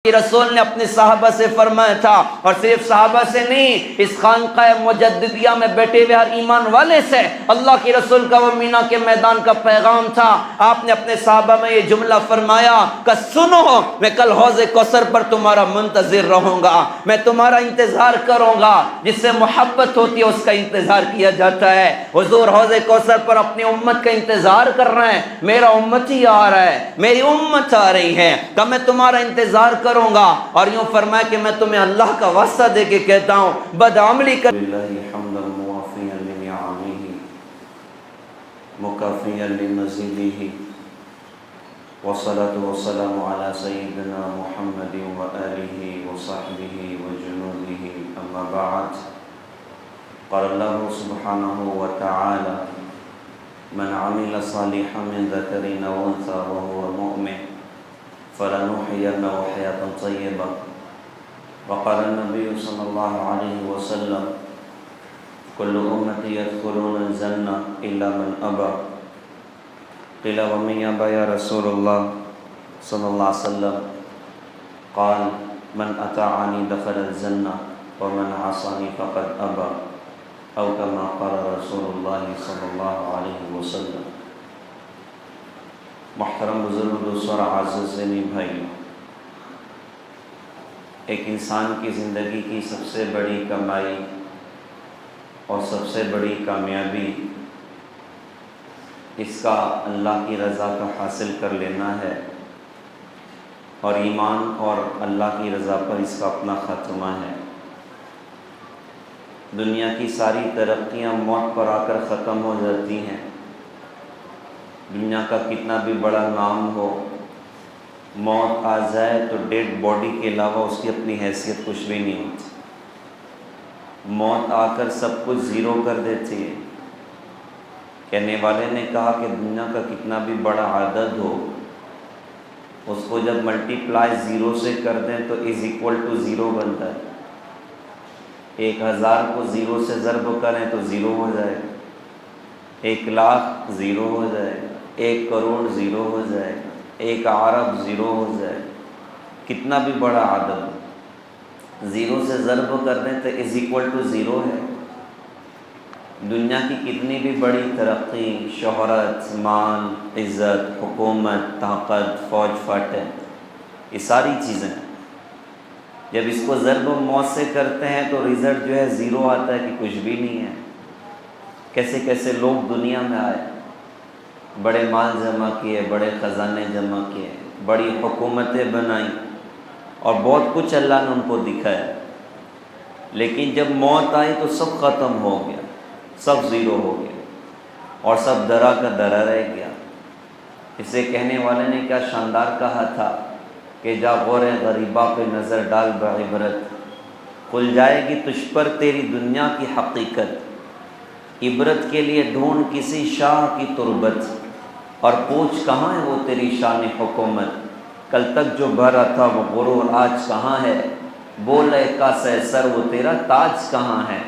کہ رسول نے اپنے صحابہ سے فرمایا تھا، اور صرف صحابہ سے نہیں، اس خانقاہ مجددیہ میں بیٹھے ہوئے ہر ایمان والے سے اللہ کے رسول کا وہ مینا کے میدان کا پیغام تھا۔ آپ نے اپنے صحابہ میں یہ جملہ فرمایا کہ سنو، میں کل حوض کوثر پر تمہارا منتظر رہوں گا، میں تمہارا انتظار کروں گا۔ جس سے محبت ہوتی ہے اس کا انتظار کیا جاتا ہے۔ حضور حوض کوثر پر اپنی امت کا انتظار کر رہے ہیں، میرا امتی آ رہا ہے، میری امت آ رہی ہے، کہ میں تمہارا انتظار کروں گا۔ اور یوں فرمایا کہ میں تمہیں اللہ کا واسطہ دے کے کہتا ہوں، بدعملی کر للہ حمدا موافیا لنعمہ مکافیا لمزیدہ، والصلاة والسلام علی سیدنا محمد وآلہ وصحبہ وجنودہ، اما بعد۔ قال اللہ سبحانہ وتعالی: من عمل صالحا من ذکر او انثى وهو مؤمن فلنحيينه حياة طيبة، وقال النبي صلى الله عليه وسلم: كل أمتي يدخلون الجنة إلا من أبى، قيل ومن يأبى يا رسول الله صلى الله عليه وسلم؟ قال: من أطاعني دخل الجنة ومن عصاني فقد أبى، أو كما قال رسول الله صلى الله عليه وسلم۔ محترم بزرگ دوستوں اور عزیزانی بھائیوں، ایک انسان کی زندگی کی سب سے بڑی کمائی اور سب سے بڑی کامیابی اس کا اللہ کی رضا کا حاصل کر لینا ہے، اور ایمان اور اللہ کی رضا پر اس کا اپنا خاتمہ ہے۔ دنیا کی ساری ترقیاں موت پر آ کر ختم ہو جاتی ہیں۔ دنیا کا کتنا بھی بڑا نام ہو، موت آ جائے تو ڈیڈ باڈی کے علاوہ اس کی اپنی حیثیت کچھ بھی نہیں ہوتی۔ موت آ کر سب کچھ زیرو کر دیتی ہے۔ کہنے والے نے کہا کہ دنیا کا کتنا بھی بڑا عدد ہو، اس کو جب ملٹیپلائی زیرو سے کر دیں تو از ایکول ٹو زیرو بنتا ہے۔ 1000 کو زیرو سے ضرب کریں تو زیرو ہو جائے گا، 1,00,000 زیرو ہو جائے گا، 1 کروڑ زیرو ہو جائے گا، 1 ارب زیرو ہو جائے گا۔ کتنا بھی بڑا عدد زیرو سے ضرب کر دیں تو از ایکول ٹو زیرو ہے۔ دنیا کی کتنی بھی بڑی ترقی، شہرت، مال، عزت، حکومت، طاقت، فوج فاتح، یہ ساری چیزیں جب اس کو ضرب موت سے کرتے ہیں تو رزلٹ جو ہے زیرو آتا ہے کہ کچھ بھی نہیں ہے۔ کیسے کیسے لوگ دنیا میں آئے، بڑے مال جمع کیے، بڑے خزانے جمع کیے، بڑی حکومتیں بنائیں، اور بہت کچھ اللہ نے ان کو دکھایا، لیکن جب موت آئی تو سب ختم ہو گیا، سب زیرو ہو گیا، اور سب درا کا درا رہ گیا۔ اسے کہنے والے نے کیا شاندار کہا تھا کہ جا غور غریبہ پہ نظر ڈال بعبرت، کھل جائے گی تجھ پر تیری دنیا کی حقیقت، عبرت کے لیے ڈھونڈ کسی شاہ کی تربت، اور پوچھ کہاں ہے وہ تیری شان حکومت، کل تک جو بھرا تھا وہ غرور آج کہاں ہے، بول اے کاسہ سر وہ تیرا تاج کہاں ہے۔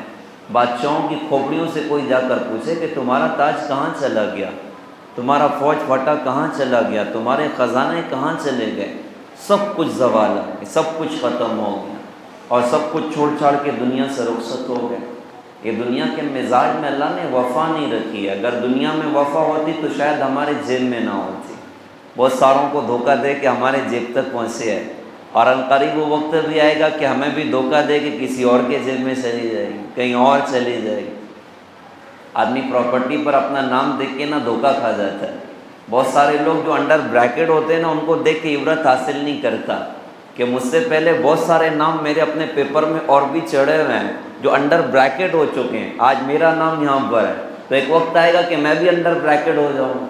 بادشاہوں کی کھوپڑیوں سے کوئی جا کر پوچھے کہ تمہارا تاج کہاں چلا گیا، تمہارا فوج پھٹا کہاں چلا گیا، تمہارے خزانے کہاں چلے گئے، سب کچھ زوال ہے، سب کچھ ختم ہو گیا، اور سب کچھ چھوڑ چھاڑ کے دنیا سے رخصت ہو گئے۔ یہ دنیا کے مزاج میں اللہ نے وفا نہیں رکھی ہے۔ اگر دنیا میں وفا ہوتی تو شاید ہمارے جیب میں نہ ہوتی۔ بہت ساروں کو دھوکہ دے کے ہمارے جیب تک پہنچے ہے، اور عنقریب وہ وقت بھی آئے گا کہ ہمیں بھی دھوکہ دے کے کسی اور کے جیب میں چلی جائے گی، کہیں اور چلی جائے گی۔ آدمی پراپرٹی پر اپنا نام دیکھ کے نہ دھوکہ کھا جاتا ہے۔ بہت سارے لوگ جو انڈر بریکٹ ہوتے ہیں نا، ان کو دیکھ کے عبرت حاصل نہیں کرتا کہ مجھ سے پہلے بہت سارے نام میرے اپنے پیپر میں اور بھی چڑھے ہوئے ہیں جو انڈر بریکٹ ہو چکے ہیں، آج میرا نام یہاں پر ہے، تو ایک وقت آئے گا کہ میں بھی انڈر بریکٹ ہو جاؤں،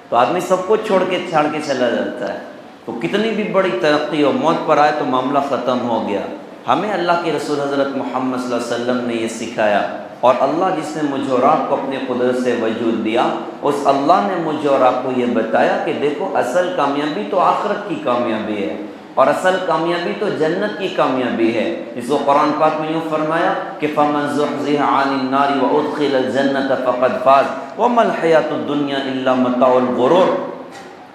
تو آدمی سب کچھ چھاڑ کے چلا جاتا ہے۔ تو کتنی بھی بڑی ترقی ہو، موت پر آئے تو معاملہ ختم ہو گیا۔ ہمیں اللہ کے رسول حضرت محمد صلی اللہ علیہ وسلم نے یہ سکھایا، اور اللہ جس نے مجھے اور آپ کو اپنے قدرت سے وجود دیا، اس اللہ نے مجھے اور آپ کو یہ بتایا کہ دیکھو اصل کامیابی تو آخرت کی کامیابی ہے، اور اصل کامیابی تو جنت کی کامیابی ہے۔ اس کو قرآن پاک میں یوں فرمایا کہ فَمَنْ زُحْزِحَ عَنِ النَّارِ وَأُدْخِلَ الْجَنَّةَ فَقَدْ فَازَ وَمَا الْحَيَاةُ الدُّنْيَا إِلَّا مَتَاعُ الْغُرُورِ۔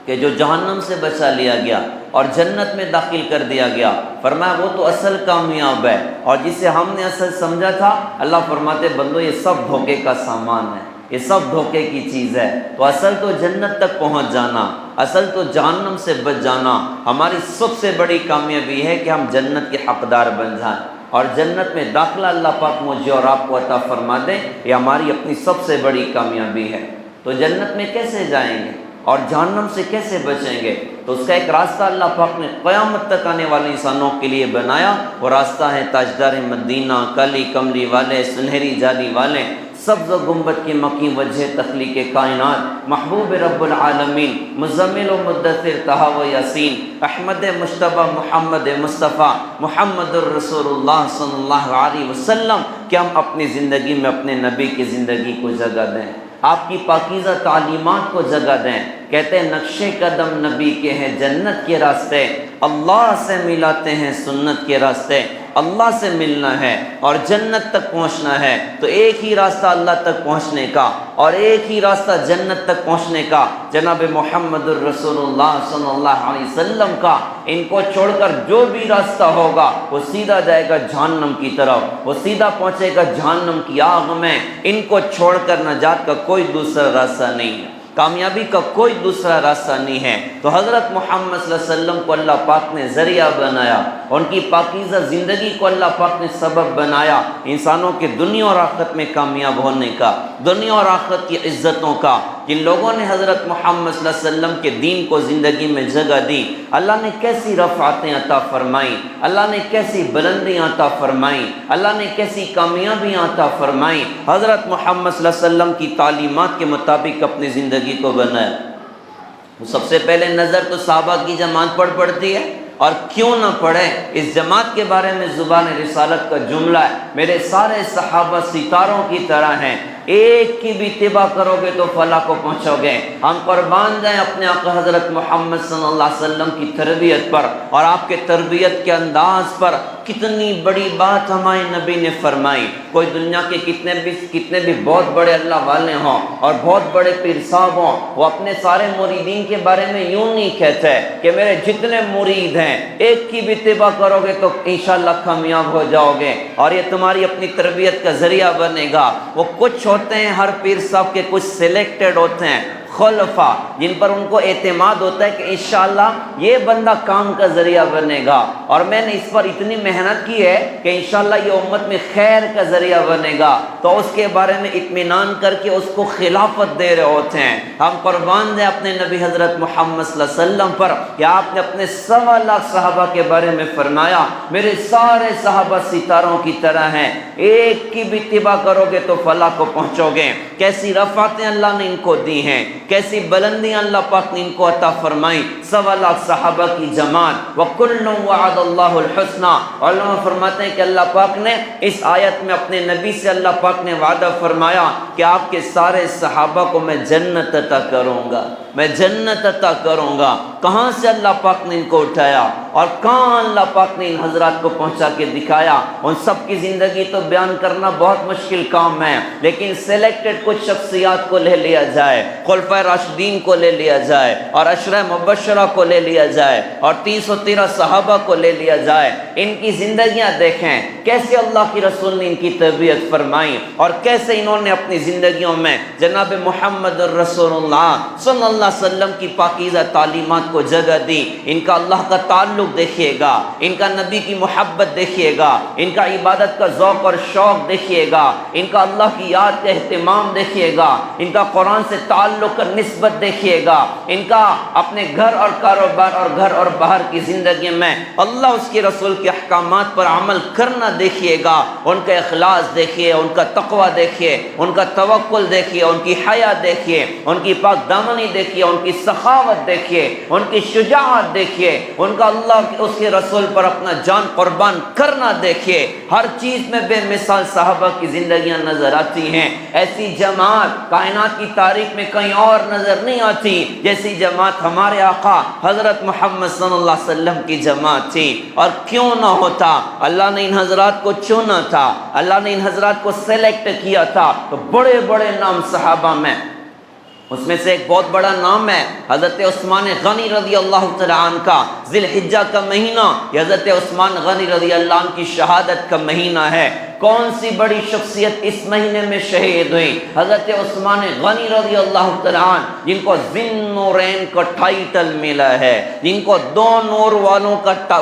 کہ جو جہنم سے بچا لیا گیا اور جنت میں داخل کر دیا گیا، فرمایا وہ تو اصل کامیاب ہے، اور جسے ہم نے اصل سمجھا تھا، اللہ فرماتے بندو یہ سب دھوکے کا سامان ہے، یہ سب دھوکے کی چیز ہے۔ تو اصل تو جنت تک پہنچ جانا، اصل تو جہنم سے بچ جانا ہماری سب سے بڑی کامیابی ہے کہ ہم جنت کے حقدار بن جائیں، اور جنت میں داخلہ اللہ پاک مجھے اور آپ کو عطا فرما دے، یہ ہماری اپنی سب سے بڑی کامیابی ہے۔ تو جنت میں کیسے جائیں گے اور جہنم سے کیسے بچیں گے؟ تو اس کا ایک راستہ اللہ پاک نے قیامت تک آنے والے انسانوں کے لیے بنایا، وہ راستہ ہے تاجدار مدینہ، کالی کملی والے، سنہری جالی والے، سبز و گنبد کی مکی وجہ تخلیق کائنات، محبوب رب العالمین، مزمل و مدثر طہ و یاسین، احمد مجتبی محمد مصطفیٰ محمد الرسول اللہ صلی اللہ علیہ وسلم، کہ ہم اپنی زندگی میں اپنے نبی کی زندگی کو جگہ دیں، آپ کی پاکیزہ تعلیمات کو جگہ دیں۔ کہتے ہیں نقش قدم نبی کے ہیں جنت کے راستے، اللہ سے ملاتے ہیں سنت کے راستے، اللہ سے ملنا ہے اور جنت تک پہنچنا ہے، تو ایک ہی راستہ اللہ تک پہنچنے کا اور ایک ہی راستہ جنت تک پہنچنے کا جناب محمد الرسول اللہ صلی اللہ علیہ وسلم کا۔ ان کو چھوڑ کر جو بھی راستہ ہوگا وہ سیدھا جائے گا جہنم کی طرف، وہ سیدھا پہنچے گا جہنم کی آگ میں۔ ان کو چھوڑ کر نجات کا کوئی دوسرا راستہ نہیں ہے، کامیابی کا کوئی دوسرا راستہ نہیں ہے۔ تو حضرت محمد صلی اللہ علیہ وسلم کو اللہ پاک نے ذریعہ بنایا، ان کی پاکیزہ زندگی کو اللہ پاک نے سبب بنایا انسانوں کے دنیا اور آخرت میں کامیاب ہونے کا، دنیا اور آخرت کی عزتوں کا۔ جن لوگوں نے حضرت محمد صلی اللہ علیہ وسلم کے دین کو زندگی میں جگہ دی، اللہ نے کیسی رفعتیں عطا فرمائیں، اللہ نے کیسی بلندیاں عطا فرمائیں، اللہ نے کیسی کامیابیاں عطا فرمائیں۔ حضرت محمد صلی اللہ علیہ وسلم کی تعلیمات کے مطابق اپنی زندگی کو بنایا۔ سب سے پہلے نظر تو صحابہ کی جماعت پر پڑتی ہے، اور کیوں نہ پڑھے، اس جماعت کے بارے میں زبان رسالت کا جملہ ہے، میرے سارے صحابہ ستاروں کی طرح ہیں، ایک کی بھی اتباع کرو گے تو فلاح کو پہنچو گے۔ ہم قربان جائیں اپنے آقا حضرت محمد صلی اللہ علیہ وسلم کی تربیت پر اور آپ کے تربیت کے انداز پر۔ کتنی بڑی بات ہمارے نبی نے فرمائی۔ کوئی دنیا کے کتنے بھی بہت بڑے اللہ والے ہوں اور بہت بڑے پیر صاحب ہوں، وہ اپنے سارے مریدین کے بارے میں یوں نہیں کہتے کہ میرے جتنے مرید ہیں ایک کی بھی اتباع کرو گے تو انشاءاللہ کامیاب ہو جاؤ گے اور یہ تمہاری اپنی تربیت کا ذریعہ بنے گا۔ وہ کچھ ہوتے ہیں، ہر پیر صاحب کے کچھ سلیکٹڈ ہوتے ہیں خلفاء، جن پر ان کو اعتماد ہوتا ہے کہ انشاءاللہ یہ بندہ کام کا ذریعہ بنے گا، اور میں نے اس پر اتنی محنت کی ہے کہ انشاءاللہ یہ امت میں خیر کا ذریعہ بنے گا، تو اس کے بارے میں اطمینان کر کے اس کو خلافت دے رہے ہوتے ہیں۔ ہم قربان دیں اپنے نبی حضرت محمد صلی اللہ علیہ وسلم پر کہ آپ نے اپنے 1.25 لاکھ صحابہ کے بارے میں فرمایا میرے سارے صحابہ ستاروں کی طرح ہیں، ایک کی بھی اتباع کرو گے تو فلاح کو پہنچو گے۔ کیسی رفعتیں اللہ نے ان کو دی ہیں، کیسی بلندیاں اللہ پاک نے ان کو عطا فرمائی۔ 1.25 لاکھ صحابہ کی جماعت، وَكُلٌّ وَعَدَ اللَّهُ الْحُسْنَى۔ علماء فرماتے ہیں کہ اللہ پاک نے اس آیت میں اپنے نبی سے اللہ پاک نے وعدہ فرمایا کہ آپ کے سارے صحابہ کو میں جنت عطا کروں گا، میں جنت عطا کروں گا۔ کہاں سے اللہ پاک نے ان کو اٹھایا اور کہاں اللہ پاک نے ان حضرات کو پہنچا کے دکھایا، ان سب کی زندگی تو بیان کرنا بہت مشکل کام ہے، لیکن سلیکٹڈ کچھ شخصیات کو لے لیا جائے، خلفائے راشدین کو لے لیا جائے اور عشرہ مبشرہ کو لے لیا جائے اور 313 صحابہ کو لے لیا جائے۔ ان کی زندگیاں دیکھیں کیسے اللہ کی رسول نے ان کی تربیت فرمائی اور کیسے انہوں نے اپنی زندگیوں میں جناب محمد الرسول اللہ صلی اللہ علیہ وسلم کی پاکیزہ تعلیمات کو جگہ دی۔ ان کا اللہ کا تعلق دیکھیے گا، ان کا نبی کی محبت دیکھیے گا، ان کا عبادت کا ذوق اور شوق دیکھیے گا، ان کا اللہ کی یاد کا اہتمام دیکھیے گا، ان کا قرآن سے تعلق کا نسبت دیکھیے گا، ان کا اپنے گھر اور کاروبار اور گھر اور باہر کی زندگی میں اللہ اس کے رسول کے احکامات پر عمل کرنا دیکھیے گا۔ ان کا اخلاص دیکھیے، ان کا تقوی دیکھیے، ان کا توکل دیکھیے، ان کی حیا دیکھیے، ان کی پاک دامنی دیکھیے، ان کی سخاوت دیکھیے، ان کی شجاعت دیکھیے، ان کا اللہ اس کے رسول پر اپنا جان قربان کرنا دیکھیے۔ ہر چیز میں بے مثال صحابہ کی زندگیاں نظر آتی ہیں۔ ایسی جماعت کائنات کی تاریخ میں کہیں اور نظر نہیں آتی جیسی جماعت ہمارے آقا حضرت محمد صلی اللہ علیہ وسلم کی جماعت تھی۔ اور کیوں نہ ہوتا، اللہ نے ان حضرات کو چنا تھا، اللہ نے ان حضرات کو سلیکٹ کیا تھا، تو بڑے بڑے نام صحابہ میں اس میں سے ایک بہت بڑا نام ہے حضرت عثمان غنی رضی اللہ تعالیٰ عنہ کا۔ ذی الحجہ کا مہینہ یہ حضرت عثمان غنی رضی اللہ عنہ کی شہادت کا مہینہ ہے۔ کون سی بڑی شخصیت اس مہینے میں شہید ہوئی؟ حضرت عثمان غنی رضی اللہ تعالیٰ عنہ، جن کو ذی النورین کا ٹائٹل ملا ہے، جن کو دو نور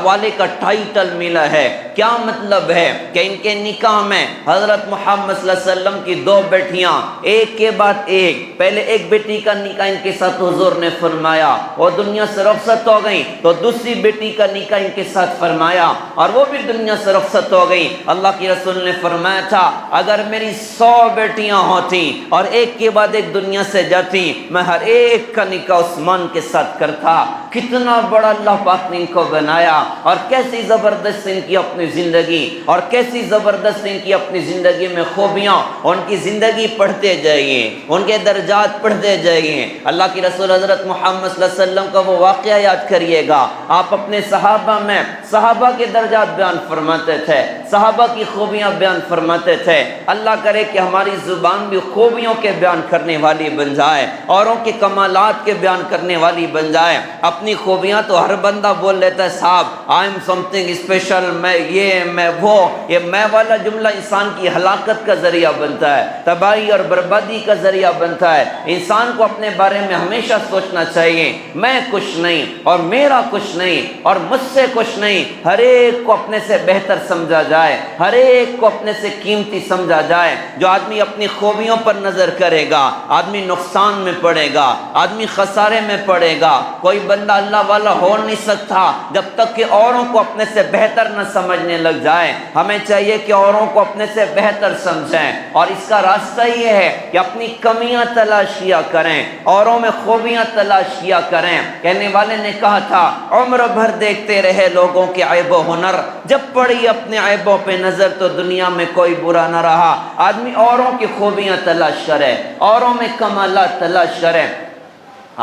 والے کا ٹائٹل ملا ہے۔ کیا مطلب ہے کہ ان کے نکاح میں حضرت محمد صلی اللہ علیہ وسلم کی دو بیٹیاں ایک کے بعد ایک، پہلے ایک بیٹی کا نکاح ان کے ساتھ حضور نے فرمایا، وہ دنیا سے رخصت ہو گئی، تو دوسری بیٹی کا نکاح ان کے ساتھ فرمایا اور وہ بھی دنیا سے رخصت ہو گئی۔ اللہ کے رسول نے فرمایا تھا اگر میری 100 بیٹیاں ہوتی اور ایک کے بعد ایک دنیا سے جاتی، میں ہر ایک کا نکاح عثمان کے ساتھ کرتا۔ کتنا بڑا اللہ پاک نے ان کو بنایا، اور کیسی زبردست ان کی اپنی زندگی، اور کیسی زبردست ان کی اپنی زندگی میں خوبیاں۔ ان کی زندگی پڑھتے جائیے، ان کے درجات پڑھتے جائیے۔ اللہ کی رسول حضرت محمد صلی اللہ علیہ وسلم کا وہ واقعہ یاد کریے گا، آپ اپنے صحابہ میں صحابہ کے درجات بیان فرماتے تھے، صحابہ کی خوبیاں بیان فرماتے تھے۔ اللہ کرے کہ ہماری زبان بھی خوبیوں کے بیان کرنے والی بن جائے، اوروں کے کمالات کے بیان کرنے والی بن جائے۔ اپنی خوبیاں تو ہر بندہ بول لیتا ہے، صاحب I am some thing special, میں یہ میں وہ، یہ میں والا جملہ انسان کی ہلاکت کا ذریعہ بنتا ہے، تباہی اور بربادی کا ذریعہ بنتا ہے۔ انسان کو اپنے بارے میں ہمیشہ سوچنا چاہیے، میں کچھ نہیں اور میرا کچھ نہیں اور مجھ سے کچھ نہیں، ہر ایک کو اپنے سے بہتر سمجھا جائے، ہر ایک کو اپنے سے قیمتی سمجھا جائے۔ جو آدمی اپنی خوبیوں پر نظر کرے گا، آدمی نقصان میں پڑے گا، آدمی خسارے میں پڑے گا۔ کوئی بندہ اللہ والا ہو نہیں سکتا جب تک کہ اوروں کو اپنے سے بہتر نہ سمجھنے لگ جائے۔ ہمیں چاہیے کہ اوروں کو اپنے سے بہتر سمجھیں، اور اس کا راستہ یہ ہے کہ اپنی کمیاں تلاش کیا کریں، اوروں میں خوبیاں تلاش کیا کریں۔ کہنے والے نے کہا تھا عمر بھر دیکھتے رہے لوگوں کے عیب و ہنر، جب پڑی اپنے عیبوں پہ نظر تو دنیا میں کوئی برا نہ رہا۔ آدمی اوروں کی خوبیاں تلاش کرے، اوروں میں کمالات تلاش کرے۔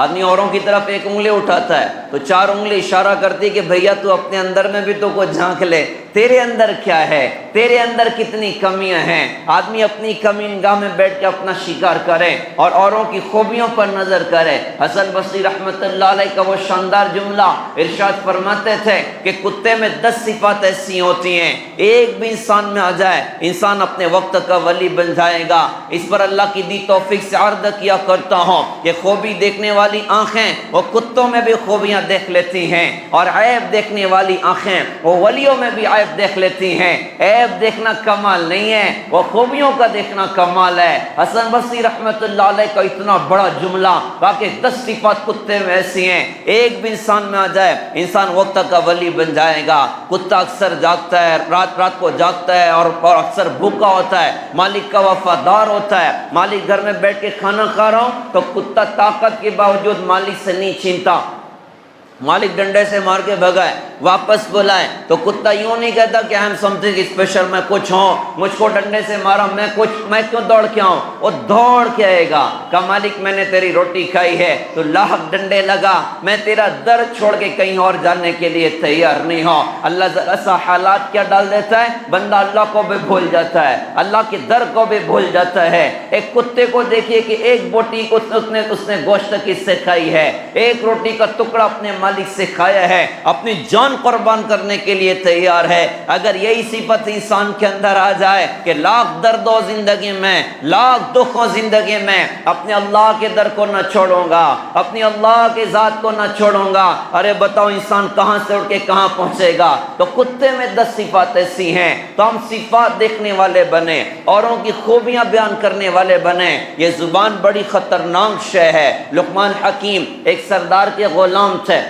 آدمی اوروں کی طرف ایک انگلی اٹھاتا ہے تو 4 انگلی اشارہ کرتی کہ بھیا تو اپنے اندر میں بھی تو کچھ جھانک لے، تیرے اندر کیا ہے، تیرے اندر کتنی کمیاں ہیں۔ آدمی اپنی کمی نگاہ میں بیٹھ کے اپنا شکار کرے اور اوروں کی خوبیوں پر نظر کرے۔ حسن بصری رحمۃ اللہ علیہ کا وہ شاندار جملہ ارشاد فرماتے تھے کہ کتے میں 10 صفات ایسی ہوتی ہیں، ایک بھی انسان میں آ جائے انسان اپنے وقت کا ولی بن جائے گا۔ اس پر اللہ کی دی توفیق سے عرض کیا کرتا ہوں کہ خوبی دیکھنے والی آنکھیں وہ کتوں میں بھی خوبیاں دیکھ لیتی ہیں، اور عیب دیکھنے والی آنکھیں وہ ولیوں میں بھی عیب دیکھ لیتی ہیں۔ عیب دیکھنا کمال نہیں ہے، وہ خوبیوں کا دیکھنا کمال ہے۔ حسن بصری رحمت اللہ علیہ کا اتنا بڑا جملہ تاکہ 10 صفات کتے میں ایسی ہیں، ایک بھی انسان میں آ جائے انسان وقت کا ولی بن جائے گا۔ کتا اکثر جاگتا ہے، رات کو جاگتا ہے اور اکثر بھوکا ہوتا ہے، مالک کا وفادار ہوتا ہے۔ مالک گھر میں بیٹھ کے کھانا کھا رہا ہوں تو کتا طاقت کے باوجود مالک سے نہیں چھینتا، مالک ڈنڈے سے مار کے بھگائے واپس بلائے تو کتا یوں نہیں کہتا کہ I am some thing special, میں کچھ ہوں، مجھ کو ڈنڈے سے مارا میں کیوں دوڑ کے آؤں۔ وہ دوڑ کے آئے گا کہ مالک میں نے تیری روٹی کھائی ہے تو لاکھ ڈنڈے لگا، میں تیرا در چھوڑ کے کہیں اور جانے کے لیے تیار نہیں ہوں۔ اللہ ذرا سا حالات کیا ڈال دیتا ہے، بندہ اللہ کو بھی بھول جاتا ہے، اللہ کے در کو بھی بھول جاتا ہے۔ ایک کتے کو دیکھیے کہ ایک بوٹی کو اس نے گوشت کس سے کھائی ہے، ایک روٹی کا ٹکڑا اپنے مالک سے کھایا ہے، اپنی جان قربان کرنے کے لیے تیار ہے۔ اگر یہی صفت انسان کے اندر آ جائے کہ لاکھ درد ہو زندگی میں، لاکھ دکھ ہو زندگی میں، اپنے اللہ کے در کو نہ چھوڑوں گا، اپنی اللہ کے ذات کو نہ چھوڑوں گا، ارے بتاؤ انسان کہاں سے اٹھ کے کہاں پہنچے گا۔ تو کتے میں 10 صفات ایسی ہیں، تو ہم صفات دیکھنے والے بنے، اوروں کی خوبیاں بیان کرنے والے بنے۔ یہ زبان بڑی خطرناک شے ہے۔ لقمان حکیم ایک سردار کے غلام تھے،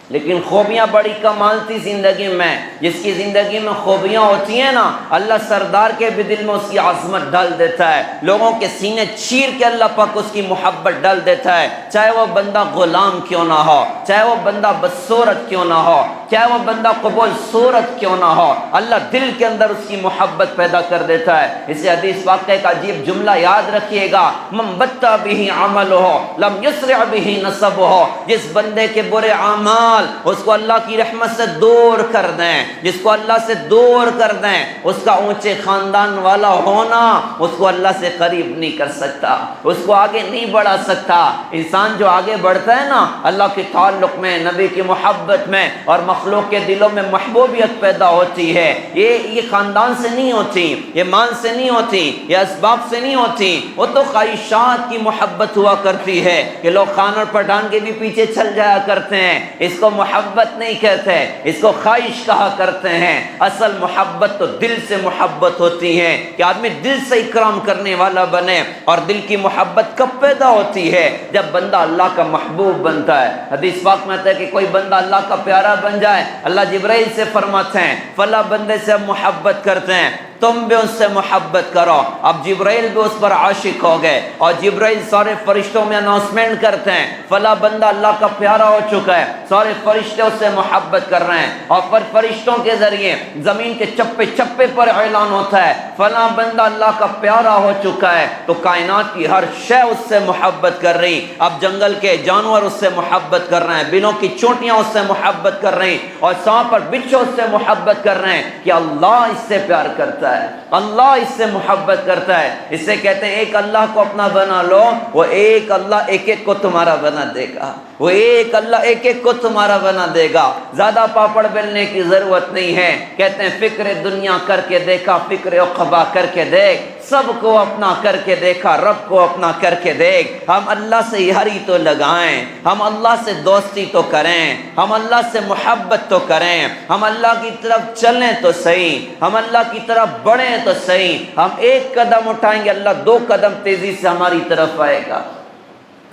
لیکن خوبیاں بڑی کمال تھی زندگی میں۔ جس کی زندگی میں خوبیاں ہوتی ہیں نا، اللہ سردار کے بھی دل میں اس کی عظمت ڈال دیتا ہے، لوگوں کے سینے چیر کے اللہ پاک اس کی محبت ڈال دیتا ہے، چاہے وہ بندہ غلام کیوں نہ ہو، چاہے وہ بندہ بدصورت کیوں نہ ہو، چاہے وہ بندہ قبول صورت کیوں نہ ہو، اللہ دل کے اندر اس کی محبت پیدا کر دیتا ہے۔ اسے حدیث پاک کا ایک عجیب جملہ یاد رکھیے گا، من بطا به عملہ لم یسرع به نسبہ، جس بندے کے برے اعمال اعمال اس کو اللہ کی رحمت سے دور کر دیں، جس کو اللہ سے دور کر دیں اس کا اونچے خاندان والا ہونا اس کو اللہ سے قریب نہیں کر سکتا، اس کو آگے نہیں بڑھا سکتا۔ انسان جو آگے بڑھتا ہے نا اللہ کے تعلق میں، نبی کی محبت میں اور مخلوق کے دلوں میں محبوبیت پیدا ہوتی ہے، یہ خاندان سے نہیں ہوتی، یہ مال سے نہیں ہوتی، یہ اسباب سے نہیں ہوتی، وہ تو خواہشات کی محبت ہوا کرتی ہے کہ لوگ خان اور پٹھان کے بھی پیچھے چل جایا کرتے ہیں۔ اس کو محبت نہیں کہتے، اس کو خواہش کہا کرتے ہیں۔ اصل محبت تو دل سے محبت ہوتی ہے کہ آدمی دل سے اکرام کرنے والا بنے۔ اور دل کی محبت کب پیدا ہوتی ہے؟ جب بندہ اللہ کا محبوب بنتا ہے۔ حدیث پاک میں آتا ہے کہ کوئی بندہ اللہ کا پیارا بن جائے، اللہ جبرائیل سے فرماتے ہیں فلاں بندے سے ہم محبت کرتے ہیں، تم بھی اس سے محبت کرو۔ اب جبرائیل بھی اس پر عاشق ہو گئے اور جبرائیل سارے فرشتوں میں اناؤنسمنٹ کرتے ہیں فلاں بندہ اللہ کا پیارا ہو چکا ہے، سارے فرشتے اس سے محبت کر رہے ہیں، اور پھر فرشتوں کے ذریعے زمین کے چپے چپے پر اعلان ہوتا ہے فلاں بندہ اللہ کا پیارا ہو چکا ہے، تو کائنات کی ہر شے اس سے محبت کر رہی۔ اب جنگل کے جانور اس سے محبت کر رہے ہیں، بلوں کی چونٹیاں اس سے محبت کر رہی، اور سانپ اور بچھو اس سے محبت کر رہے ہیں کہ اللہ اس سے پیار کرتا ہے، اللہ اس سے محبت کرتا ہے۔ اس سے کہتے ہیں ایک اللہ کو اپنا بنا لو، وہ ایک اللہ ایک ایک کو تمہارا بنا دے گا، وہ ایک اللہ ایک ایک کو تمہارا بنا دے گا۔ زیادہ پاپڑ بیلنے کی ضرورت نہیں ہے۔ کہتے ہیں فکر دنیا کر کے دیکھا، فکر عقبہ کر کے دیکھ، سب کو اپنا کر کے دیکھا، رب کو اپنا کر کے دیکھ۔ ہم اللہ سے یاری تو لگائیں، ہم اللہ سے دوستی تو کریں، ہم اللہ سے محبت تو کریں، ہم اللہ کی طرف چلیں تو صحیح، ہم اللہ کی طرف بڑھیں تو صحیح۔ ہم ایک قدم اٹھائیں گے اللہ 2 قدم تیزی سے ہماری طرف آئے گا،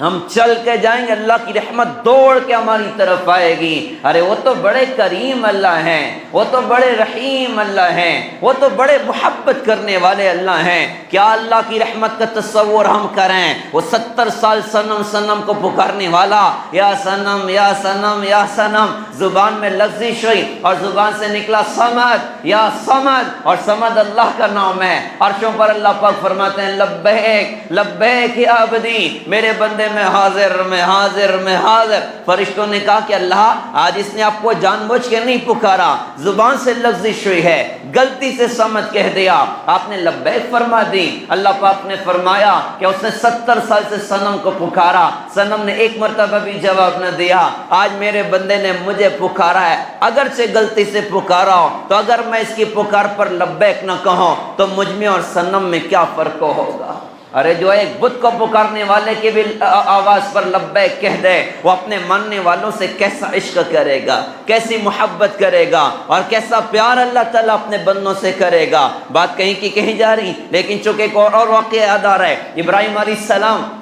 ہم چل کے جائیں گے اللہ کی رحمت دوڑ کے ہماری طرف آئے گی۔ ارے وہ تو بڑے کریم اللہ ہیں، وہ تو بڑے رحیم اللہ ہیں، وہ تو بڑے محبت کرنے والے اللہ ہیں۔ کیا اللہ کی رحمت کا تصور ہم کریں؟ وہ 70 سال صنم صنم کو پکارنے والا، یا صنم یا صنم یا صنم، زبان میں لغزش ہوئی اور زبان سے نکلا صمد یا صمد، اور صمد اللہ کا نام ہے۔ عرشوں پر اللہ پاک فرماتے ہیں لبیک لبیک یا عبدی، میرے بندے میں حاضر میں حاضر میں حاضر۔ فرشتوں نے کہا کہ اللہ آج اس نے آپ کو جان بوجھ کے نہیں پکارا، زبان سے لغزش ہوئی ہے، غلطی سے سمجھ کہہ دیا، آپ نے لبیک فرما دی۔ اللہ پاک نے فرمایا کہ اس نے 70 سال سے صنم کو پکارا، صنم نے ایک مرتبہ بھی جواب نہ دیا۔ آج میرے بندے نے مجھے پکارا ہے، اگرچہ غلطی سے پکارا ہو تو اگر میں اس کی پکار پر لبیک نہ کہوں تو مجھ میں اور صنم میں کیا فرق ہوگا؟ ارے جو ایک بت کو پکارنے والے کی بھی آواز پر لبیک کہہ دے، وہ اپنے ماننے والوں سے کیسا عشق کرے گا، کیسی محبت کرے گا، اور کیسا پیار اللہ تعالیٰ اپنے بندوں سے کرے گا۔ بات کہیں کی کہیں جا رہی، لیکن چونکہ ایک اور واقعہ یاد آ رہا ہے۔ ابراہیم علیہ السلام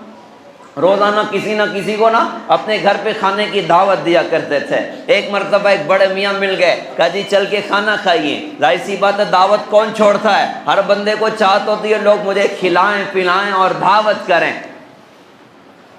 روزانہ کسی نہ کسی کو اپنے گھر پہ کھانے کی دعوت دیا کرتے تھے۔ ایک مرتبہ ایک بڑے میاں مل گئے، کہا جی چل کے کھانا کھائیے۔ ظاہر سی بات ہے دعوت کون چھوڑتا ہے، ہر بندے کو چاہت ہوتی ہے لوگ مجھے کھلائیں پلائیں اور دعوت کریں۔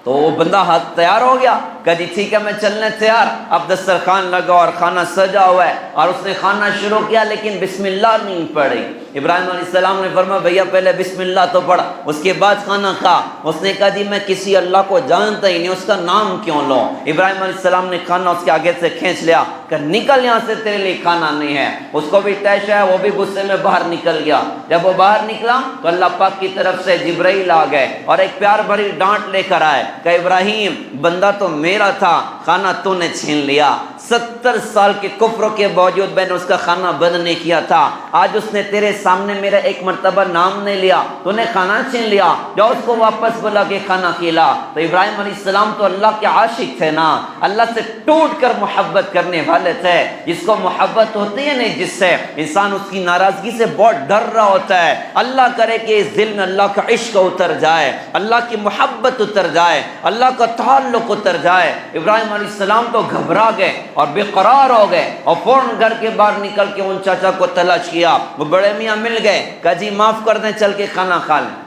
تو وہ بندہ ہاتھ تیار ہو گیا، کہا جی ٹھیک ہے میں چلنے تیار۔ اب دسترخوان لگا اور کھانا سجا ہوا ہے، اور اس نے کھانا شروع کیا لیکن بسم اللہ نہیں پڑھی۔ ابراہیم علیہ السلام نے فرمایا بھیا پہلے بسم اللہ تو پڑھا، اس کے بعد کھانا کھا۔ اس نے کہا جی میں کسی اللہ کو جانتا ہی نہیں، اس کا نام کیوں لوں؟ ابراہیم علیہ السلام نے کھانا اس کے آگے سے کھینچ لیا کہ نکل یہاں سے، تیرے لیے کھانا نہیں ہے۔ اس کو بھی طیش ہے، وہ بھی غصے میں باہر نکل گیا۔ جب وہ باہر نکلا تو اللہ پاک کی طرف سے جبرائیل آ گئے اور ایک پیار بھری ڈانٹ لے کر آئے کہ ابراہیم بندہ تو میرا تھا، کھانا تو نے چھین لیا۔ 70 سال کے کفر کے باوجود میں نے اس کا کھانا بند نہیں کیا تھا، آج اس نے تیرے سامنے میرا ایک مرتبہ نام نہیں لیا، تو نے کھانا چھین لیا، جاؤ اس کو واپس بلا کے کھانا کھلا۔ تو ابراہیم علیہ السلام تو اللہ کے عاشق تھے نا، اللہ سے ٹوٹ کر محبت کرنے والے تھے۔ جس کو محبت ہوتی ہے نہیں جس سے، انسان اس کی ناراضگی سے بہت ڈر رہا ہوتا ہے۔ اللہ کرے کہ اس دل میں اللہ کا عشق اتر جائے، اللہ کی محبت اتر جائے، اللہ کا تعلق اتر جائے۔ ابراہیم علیہ السلام تو گھبرا گئے اور بے قرار ہو گئے، اور فوراً گھر کے باہر نکل کے ان چاچا کو تلاش کیا۔ وہ بڑے میاں مل گئے، کہا جی معاف کر دیں چل کے کھانا کھا لیں۔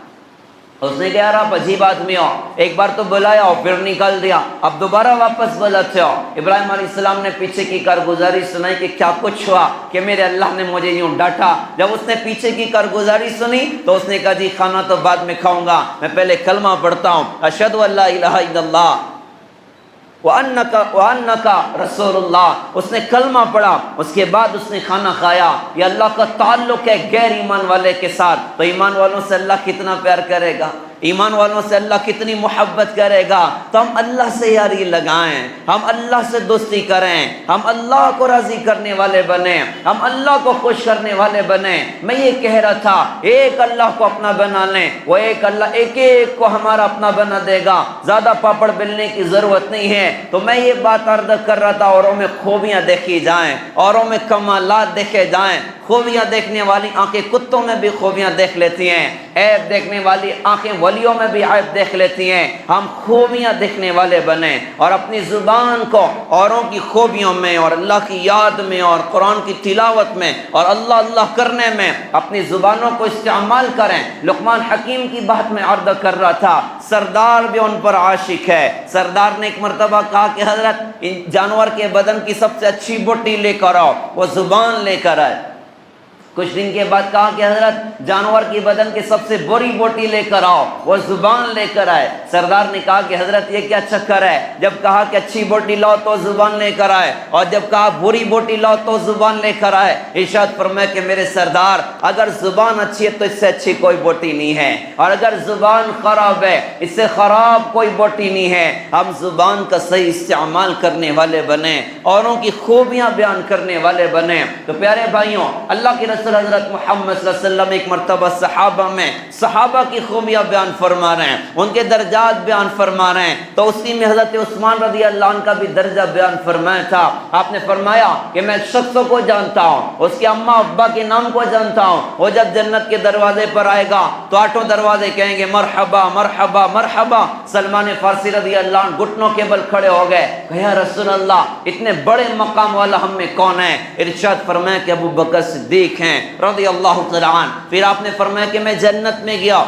اس نے کہا یار آپ عجیب آدمی ہو، ایک بار تو بلایا اور پھر نکال دیا، اب دوبارہ واپس بلاتے ہو۔ ابراہیم علیہ السلام نے پیچھے کی کارگزاری سنائی کہ کیا کچھ ہوا کہ میرے اللہ نے مجھے یوں ڈانٹا۔ جب اس نے پیچھے کی کارگزاری سنی تو اس نے کہا جی کھانا تو بعد میں کھاؤں گا، میں پہلے کلمہ پڑھتا ہوں، اشہد ان لا الہ الا اللہ وَأَنَّكَ رسول اللہ، اس نے کلمہ پڑھا، اس کے بعد اس نے کھانا کھایا۔ یہ اللہ کا تعلق ہے غیر ایمان والے کے ساتھ، تو ایمان والوں سے اللہ کتنا پیار کرے گا، ایمان والوں سے اللہ کتنی محبت کرے گا۔ تو ہم اللہ سے یاری لگائیں، ہم اللہ سے دوستی کریں، ہم اللہ کو راضی کرنے والے بنیں، ہم اللہ کو خوش کرنے والے بنیں۔ میں یہ کہہ رہا تھا ایک اللہ کو اپنا بنا لیں، وہ ایک اللہ ایک ایک کو ہمارا اپنا بنا دے گا، زیادہ پاپڑ بیلنے کی ضرورت نہیں ہے۔ تو میں یہ بات عرض کر رہا تھا، اوروں میں خوبیاں دیکھی جائیں، اوروں میں کمالات دیکھے جائیں۔ خوبیاں دیکھنے والی آنکھیں کتوں میں بھی خوبیاں دیکھ لیتی ہیں، عیب دیکھنے والی آنکھیں ولیوں میں بھی عیب دیکھ لیتی ہیں۔ ہم خوبیاں دیکھنے والے بنیں اور اپنی زبان کو اوروں کی خوبیوں میں اور اللہ کی یاد میں اور قرآن کی تلاوت میں اور اللہ اللہ کرنے میں اپنی زبانوں کو استعمال کریں۔ لقمان حکیم کی بات میں عرض کر رہا تھا، سردار بھی ان پر عاشق ہے۔ سردار نے ایک مرتبہ کہا کہ حضرت ان جانور کے بدن کی سب سے اچھی بوٹی لے کر آؤ، وہ زبان لے کر آئے۔ کچھ دن کے بعد کہا کہ حضرت جانور کی بدن کی سب سے بری بوٹی لے کر آؤ، وہ زبان لے کر آئے۔ سردار نے کہا کہ حضرت یہ کیا چکر ہے، جب کہا کہ اچھی بوٹی لاؤ تو زبان لے کر آئے، اور جب کہا بری بوٹی لاؤ تو زبان لے کر آئے۔ ارشاد فرمائے کہ میرے سردار اگر زبان اچھی ہے تو اس سے اچھی کوئی بوٹی نہیں ہے، اور اگر زبان خراب ہے اس سے خراب کوئی بوٹی نہیں ہے۔ ہم زبان کا صحیح استعمال کرنے والے بنیں، اوروں کی خوبیاں بیان کرنے والے بنیں۔ تو پیارے بھائیوں، اللہ کے رسول حضرت محمد صلی اللہ علیہ وسلم ایک مرتبہ صحابہ کی خوبیاں بیان فرما رہے ہیں، ان کے درجات بیان فرما رہے ہیں۔ تو اسی میں حضرت عثمان رضی اللہ عنہ کا بھی درجہ بیان فرمایا تھا۔ آپ نے فرمایا کہ میں شخص کو جانتا ہوں، اس کے اماں ابا کے نام کو جانتا ہوں، وہ جب جنت کے دروازے پر آئے گا تو 8 دروازے کہیں گے مرحبا مرحبا مرحبا۔ سلمان فارسی رضی اللہ عنہ گھٹنوں کے بل کھڑے ہو گئے کہ یا رسول اللہ اتنے بڑے مقام والا ہم میں کون ہے؟ ارشاد فرمایا کہ ابو بکر صدیق ہیں رضی اللہ تعالی عنہ۔ پھر آپ نے فرمایا کہ میں جنت میں گیا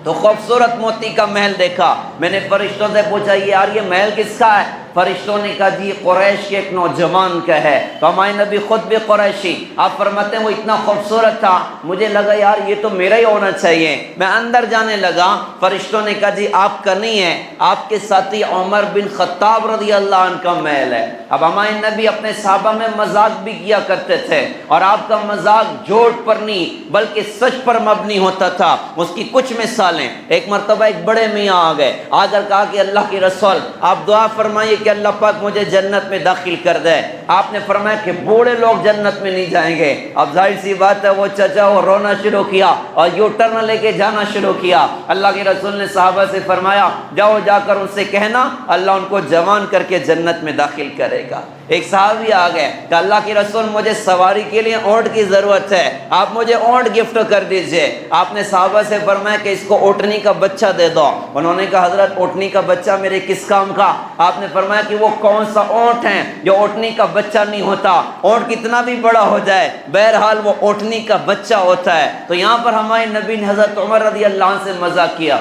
تو خوبصورت موتی کا محل دیکھا۔ میں نے فرشتوں سے پوچھا یار یہ محل کس کا ہے؟ فرشتوں نے کہا جی قریش کے ایک نوجوان کا ہے۔ تو ہمارے نبی خود بھی قریشی، آپ فرماتے ہیں وہ اتنا خوبصورت تھا، مجھے لگا یار یہ تو میرا ہی ہونا چاہیے۔ میں اندر جانے لگا، فرشتوں نے کہا جی آپ کا نہیں ہے، آپ کے ساتھی عمر بن خطاب رضی اللہ عنہ کا محل ہے۔ اب ہمارے نبی اپنے صحابہ میں مذاق بھی کیا کرتے تھے، اور آپ کا مذاق جھوٹ پر نہیں بلکہ سچ پر مبنی ہوتا تھا۔ اس کی کچھ مثالیں، ایک مرتبہ ایک بڑے میاں آ گئے، آ کر کہا کہ اللہ کے رسول آپ دعا فرمائیے کہ اللہ پاک مجھے جنت میں داخل کر دے۔ آپ نے فرمایا کہ بوڑھے لوگ جنت میں نہیں جائیں گے۔ اب ظاہر سی بات ہے وہ چچا وہ رونا شروع کیا اور یو ٹرن لے کے جانا شروع کیا۔ اللہ کے رسول نے صحابہ سے فرمایا جاؤ جا کر ان سے کہنا اللہ ان کو جوان کر کے جنت میں داخل کرے گا۔ ایک صحابی آ گئے کہ اللہ کے رسول مجھے سواری کے لیے اونٹ کی ضرورت ہے، آپ مجھے اونٹ گفٹ کر دیجئے۔ آپ نے صحابہ سے فرمایا کہ اس کو اونٹنی کا بچہ دے دو۔ انہوں نے کہا حضرت اونٹنی کا بچہ میرے کس کام کا؟ آپ نے فرمایا کہ وہ کون سا اونٹ ہے جو اونٹنی کا بچہ نہیں ہوتا؟ اونٹ کتنا بھی بڑا ہو جائے بہرحال وہ اونٹنی کا بچہ ہوتا ہے۔ تو یہاں پر ہمارے نبی نے حضرت عمر رضی اللہ عنہ سے مذاق کیا۔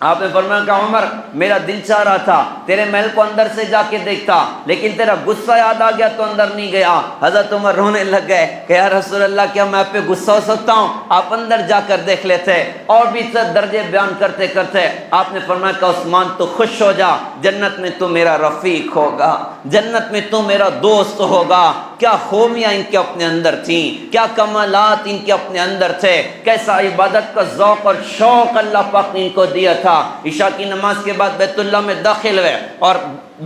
آپ نے فرمایا کہ عمر میرا دل چاہ رہا تھا تیرے محل کو اندر سے جا کے دیکھتا، لیکن تیرا غصہ یاد آ گیا تو اندر نہیں گیا۔ حضرت عمر رونے لگ گئے کہ یا رسول اللہ کیا میں آپ پہ غصہ ہو سکتا ہوں؟ آپ اندر جا کر دیکھ لیتے۔ اور بھی درجے بیان کرتے کرتے آپ نے فرمایا کہ عثمان تو خوش ہو جا، جنت میں تو میرا رفیق ہوگا، جنت میں تو میرا دوست ہوگا۔ کیا خوبیاں ان کے اپنے اندر تھیں، کیا کمالات ان کے اپنے اندر تھے، کیسا عبادت کا ذوق اور شوق اللہ پاک نے ان کو دیا تھا۔ عشاء کی نماز کے بعد بیت اللہ میں داخل ہوئے اور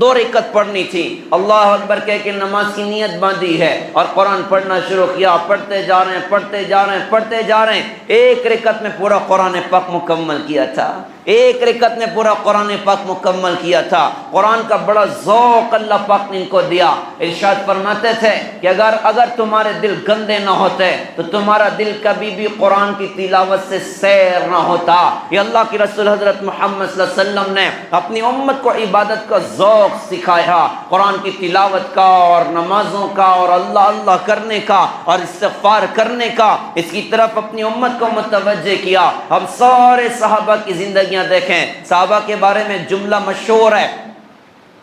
2 رکعت پڑھنی تھی، اللہ اکبر کہہ کے نماز کی نیت باندھی ہے اور قرآن پڑھنا شروع کیا، پڑھتے جا رہے ہیں پڑھتے جا رہے ہیں پڑھتے جا رہے ہیں۔ 1 رکعت میں پورا قرآن پاک مکمل کیا تھا، 1 رکعت میں پورا قرآن پاک مکمل کیا تھا۔ قرآن کا بڑا ذوق اللہ پاک نے ان کو دیا۔ ارشاد فرماتے تھے کہ اگر تمہارے دل گندے نہ ہوتے تو تمہارا دل کبھی بھی قرآن کی تلاوت سے سیر نہ ہوتا۔ یہ اللہ کے رسول حضرت محمد صلی اللہ علیہ وسلم نے اپنی امت کو عبادت کا ذوق سکھایا، قرآن کی تلاوت کا اور نمازوں کا اور اللہ اللہ کرنے کا اور استغفار کرنے کا، اس کی طرف اپنی امت کو متوجہ کیا۔ ہم سارے صحابہ کی زندگیاں دیکھیں، صحابہ کے بارے میں جملہ مشہور ہے،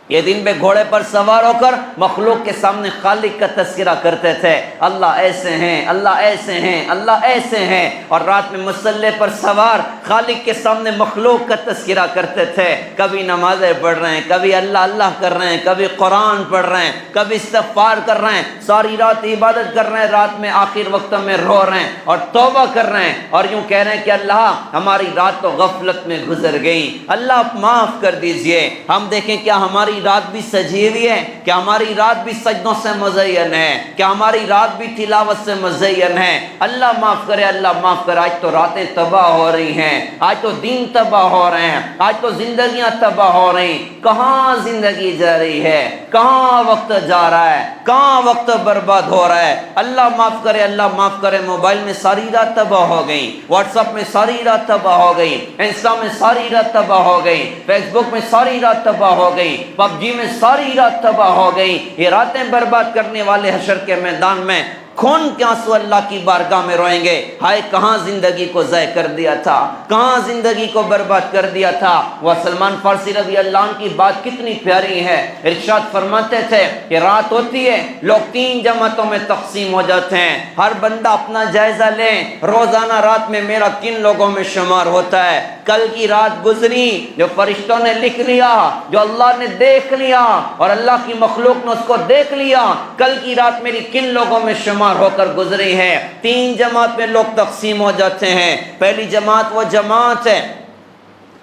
یہ دن پہ گھوڑے پر سوار ہو کر مخلوق کے سامنے خالق کا تذکرہ کرتے تھے، اللہ ایسے ہیں اللہ ایسے ہیں اللہ ایسے ہیں، اور رات میں مصلی پر سوار خالق کے سامنے مخلوق کا تذکرہ کرتے تھے. کبھی نمازیں پڑھ رہے ہیں, کبھی اللہ اللہ کر رہے ہیں, کبھی قرآن پڑھ رہے ہیں, کبھی استغفار کر رہے ہیں, ساری رات عبادت کر رہے ہیں, رات میں آخر وقت میں رو رہے ہیں اور توبہ کر رہے ہیں اور یوں کہہ رہے ہیں کہ اللہ ہماری رات تو غفلت میں گزر گئی, اللہ آپ معاف کر دیجئے. ہم دیکھیں کیا ہماری رات بھی سجی ہوئی ہے, کیا ہماری رات بھی سجدوں سے مزین ہے, کیا ہماری رات بھی تلاوت سے مزین ہے. اللہ معاف کرے, اللہ معاف کرے. آج تو راتیں تباہ ہو رہی ہیں, آج تو دین تباہ ہو رہے ہیں, آج تو زندگیاں تباہ ہو رہی ہیں. کہاں زندگی جا رہی ہے, کہاں وقت جا رہا ہے, کہاں وقت برباد ہو رہا ہے. اللہ معاف کرے, اللہ معاف کرے. موبائل میں ساری رات تباہ ہو گئی, واٹس ایپ میں ساری رات تباہ ہو گئی, انسٹا میں ساری رات تباہ ہو گئی, فیس بک میں ساری رات تباہ ہو گئی, پب جی میں ساری رات تباہ ہو گئی. یہ راتیں برباد کرنے والے حشر کے میدان میں کون کے آنسو اللہ کی بارگاہ میں روئیں گے. ہائے کہاں زندگی کو ضائع کر دیا تھا, کہاں زندگی کو برباد کر دیا تھا. وہ سلمان فارسی رضی اللہ عنہ کی بات کتنی پیاری ہے. ارشاد فرماتے تھے کہ رات ہوتی ہے, لوگ 3 جماعتوں میں تقسیم ہو جاتے ہیں. ہر بندہ اپنا جائزہ لیں, روزانہ رات میں میرا کن لوگوں میں شمار ہوتا ہے. کل کی رات گزری جو فرشتوں نے لکھ لیا, جو اللہ نے دیکھ لیا اور اللہ کی مخلوق نے اس کو دیکھ لیا, کل کی رات میری کن لوگوں میں شمار ہو کر گزری ہے. 3 جماعت میں لوگ تقسیم ہو جاتے ہیں. پہلی جماعت وہ جماعت ہے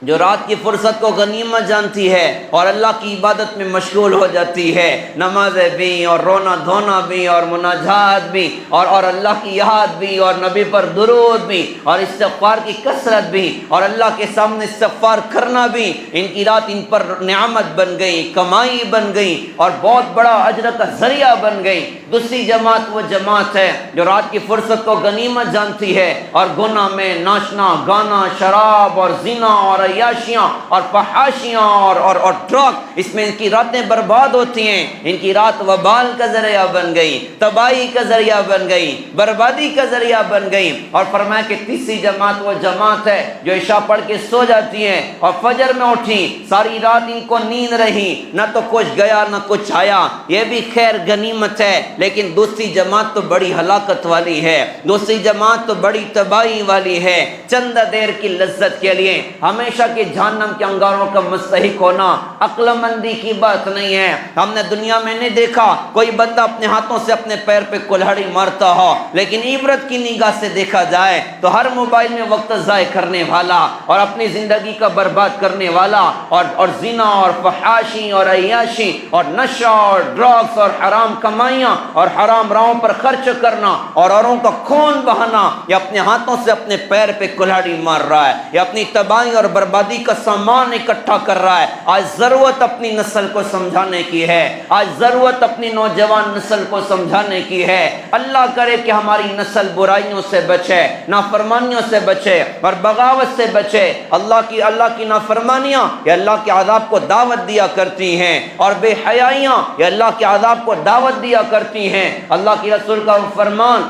جو رات کی فرصت کو غنیمت جانتی ہے اور اللہ کی عبادت میں مشغول ہو جاتی ہے. نمازیں بھی اور رونا دھونا بھی اور مناجات بھی اور اللہ کی یاد بھی اور نبی پر درود بھی اور استغفار کی کثرت بھی اور اللہ کے سامنے استغفار کرنا بھی. ان کی رات ان پر نعمت بن گئی, کمائی بن گئی اور بہت بڑا اجر کا ذریعہ بن گئی. دوسری جماعت وہ جماعت ہے جو رات کی فرصت کو غنیمت جانتی ہے اور گناہ میں ناچنا گانا, شراب اور زنا اور عیاشیاں اور فحاشیاں اور ڈرگ, اس میں ان کی راتیں برباد ہوتی ہیں. ان کی رات وبال کا ذریعہ بن گئی, تباہی کا ذریعہ بن گئی, بربادی کا ذریعہ بن گئی. اور فرمایا کہ تیسری جماعت وہ جماعت ہے جو عشاء پڑھ کے سو جاتی ہے اور فجر میں اٹھی, ساری رات ان کو نیند رہی, نہ تو کچھ گیا نہ کچھ آیا. یہ بھی خیر غنیمت ہے, لیکن دوسری جماعت تو بڑی ہلاکت والی ہے, دوسری جماعت تو بڑی تباہی والی ہے. چند دیر کی لذت کے لیے ہمیشہ کہ جہنم کے انگاروں کا مستحق ہونا عقل مندی کی بات نہیں ہے. ہم نے دنیا میں نہیں دیکھا کوئی بندہ اپنے ہاتھوں سے اپنے پیر پہ کلہڑی مارتا ہو, لیکن عبرت کی نگاہ سے دیکھا جائے تو ہر موبائل میں وقت ضائع کرنے والا اور اپنی زندگی کا برباد کرنے والا اور زنا اور فحاشی اور عیاشی اور نشہ اور ڈرگس اور حرام کمائیاں اور حرام راہوں پر خرچ کرنا اور اوروں کا خون بہانا, یا اپنے ہاتھوں سے اپنے پیر پہ کلہڑی مار رہا ہے, یا اپنی تباہی اور بربادی کا سامان اکٹھا کر رہا ہے. آج ضرورت اپنی نسل کو سمجھانے کی ہے, آج ضرورت اپنی نوجوان نسل کو سمجھانے کی ہے. اللہ کرے کہ ہماری نسل برائیوں سے بچے, نافرمانیوں سے بچے اور بغاوت سے بچے. اللہ کی نافرمانیاں یہ اللہ کے عذاب کو دعوت دیا کرتی ہیں اور بے حیائیاں یہ اللہ کے عذاب کو دعوت دیا کرتی ہیں. اللہ کے رسول کا فرمان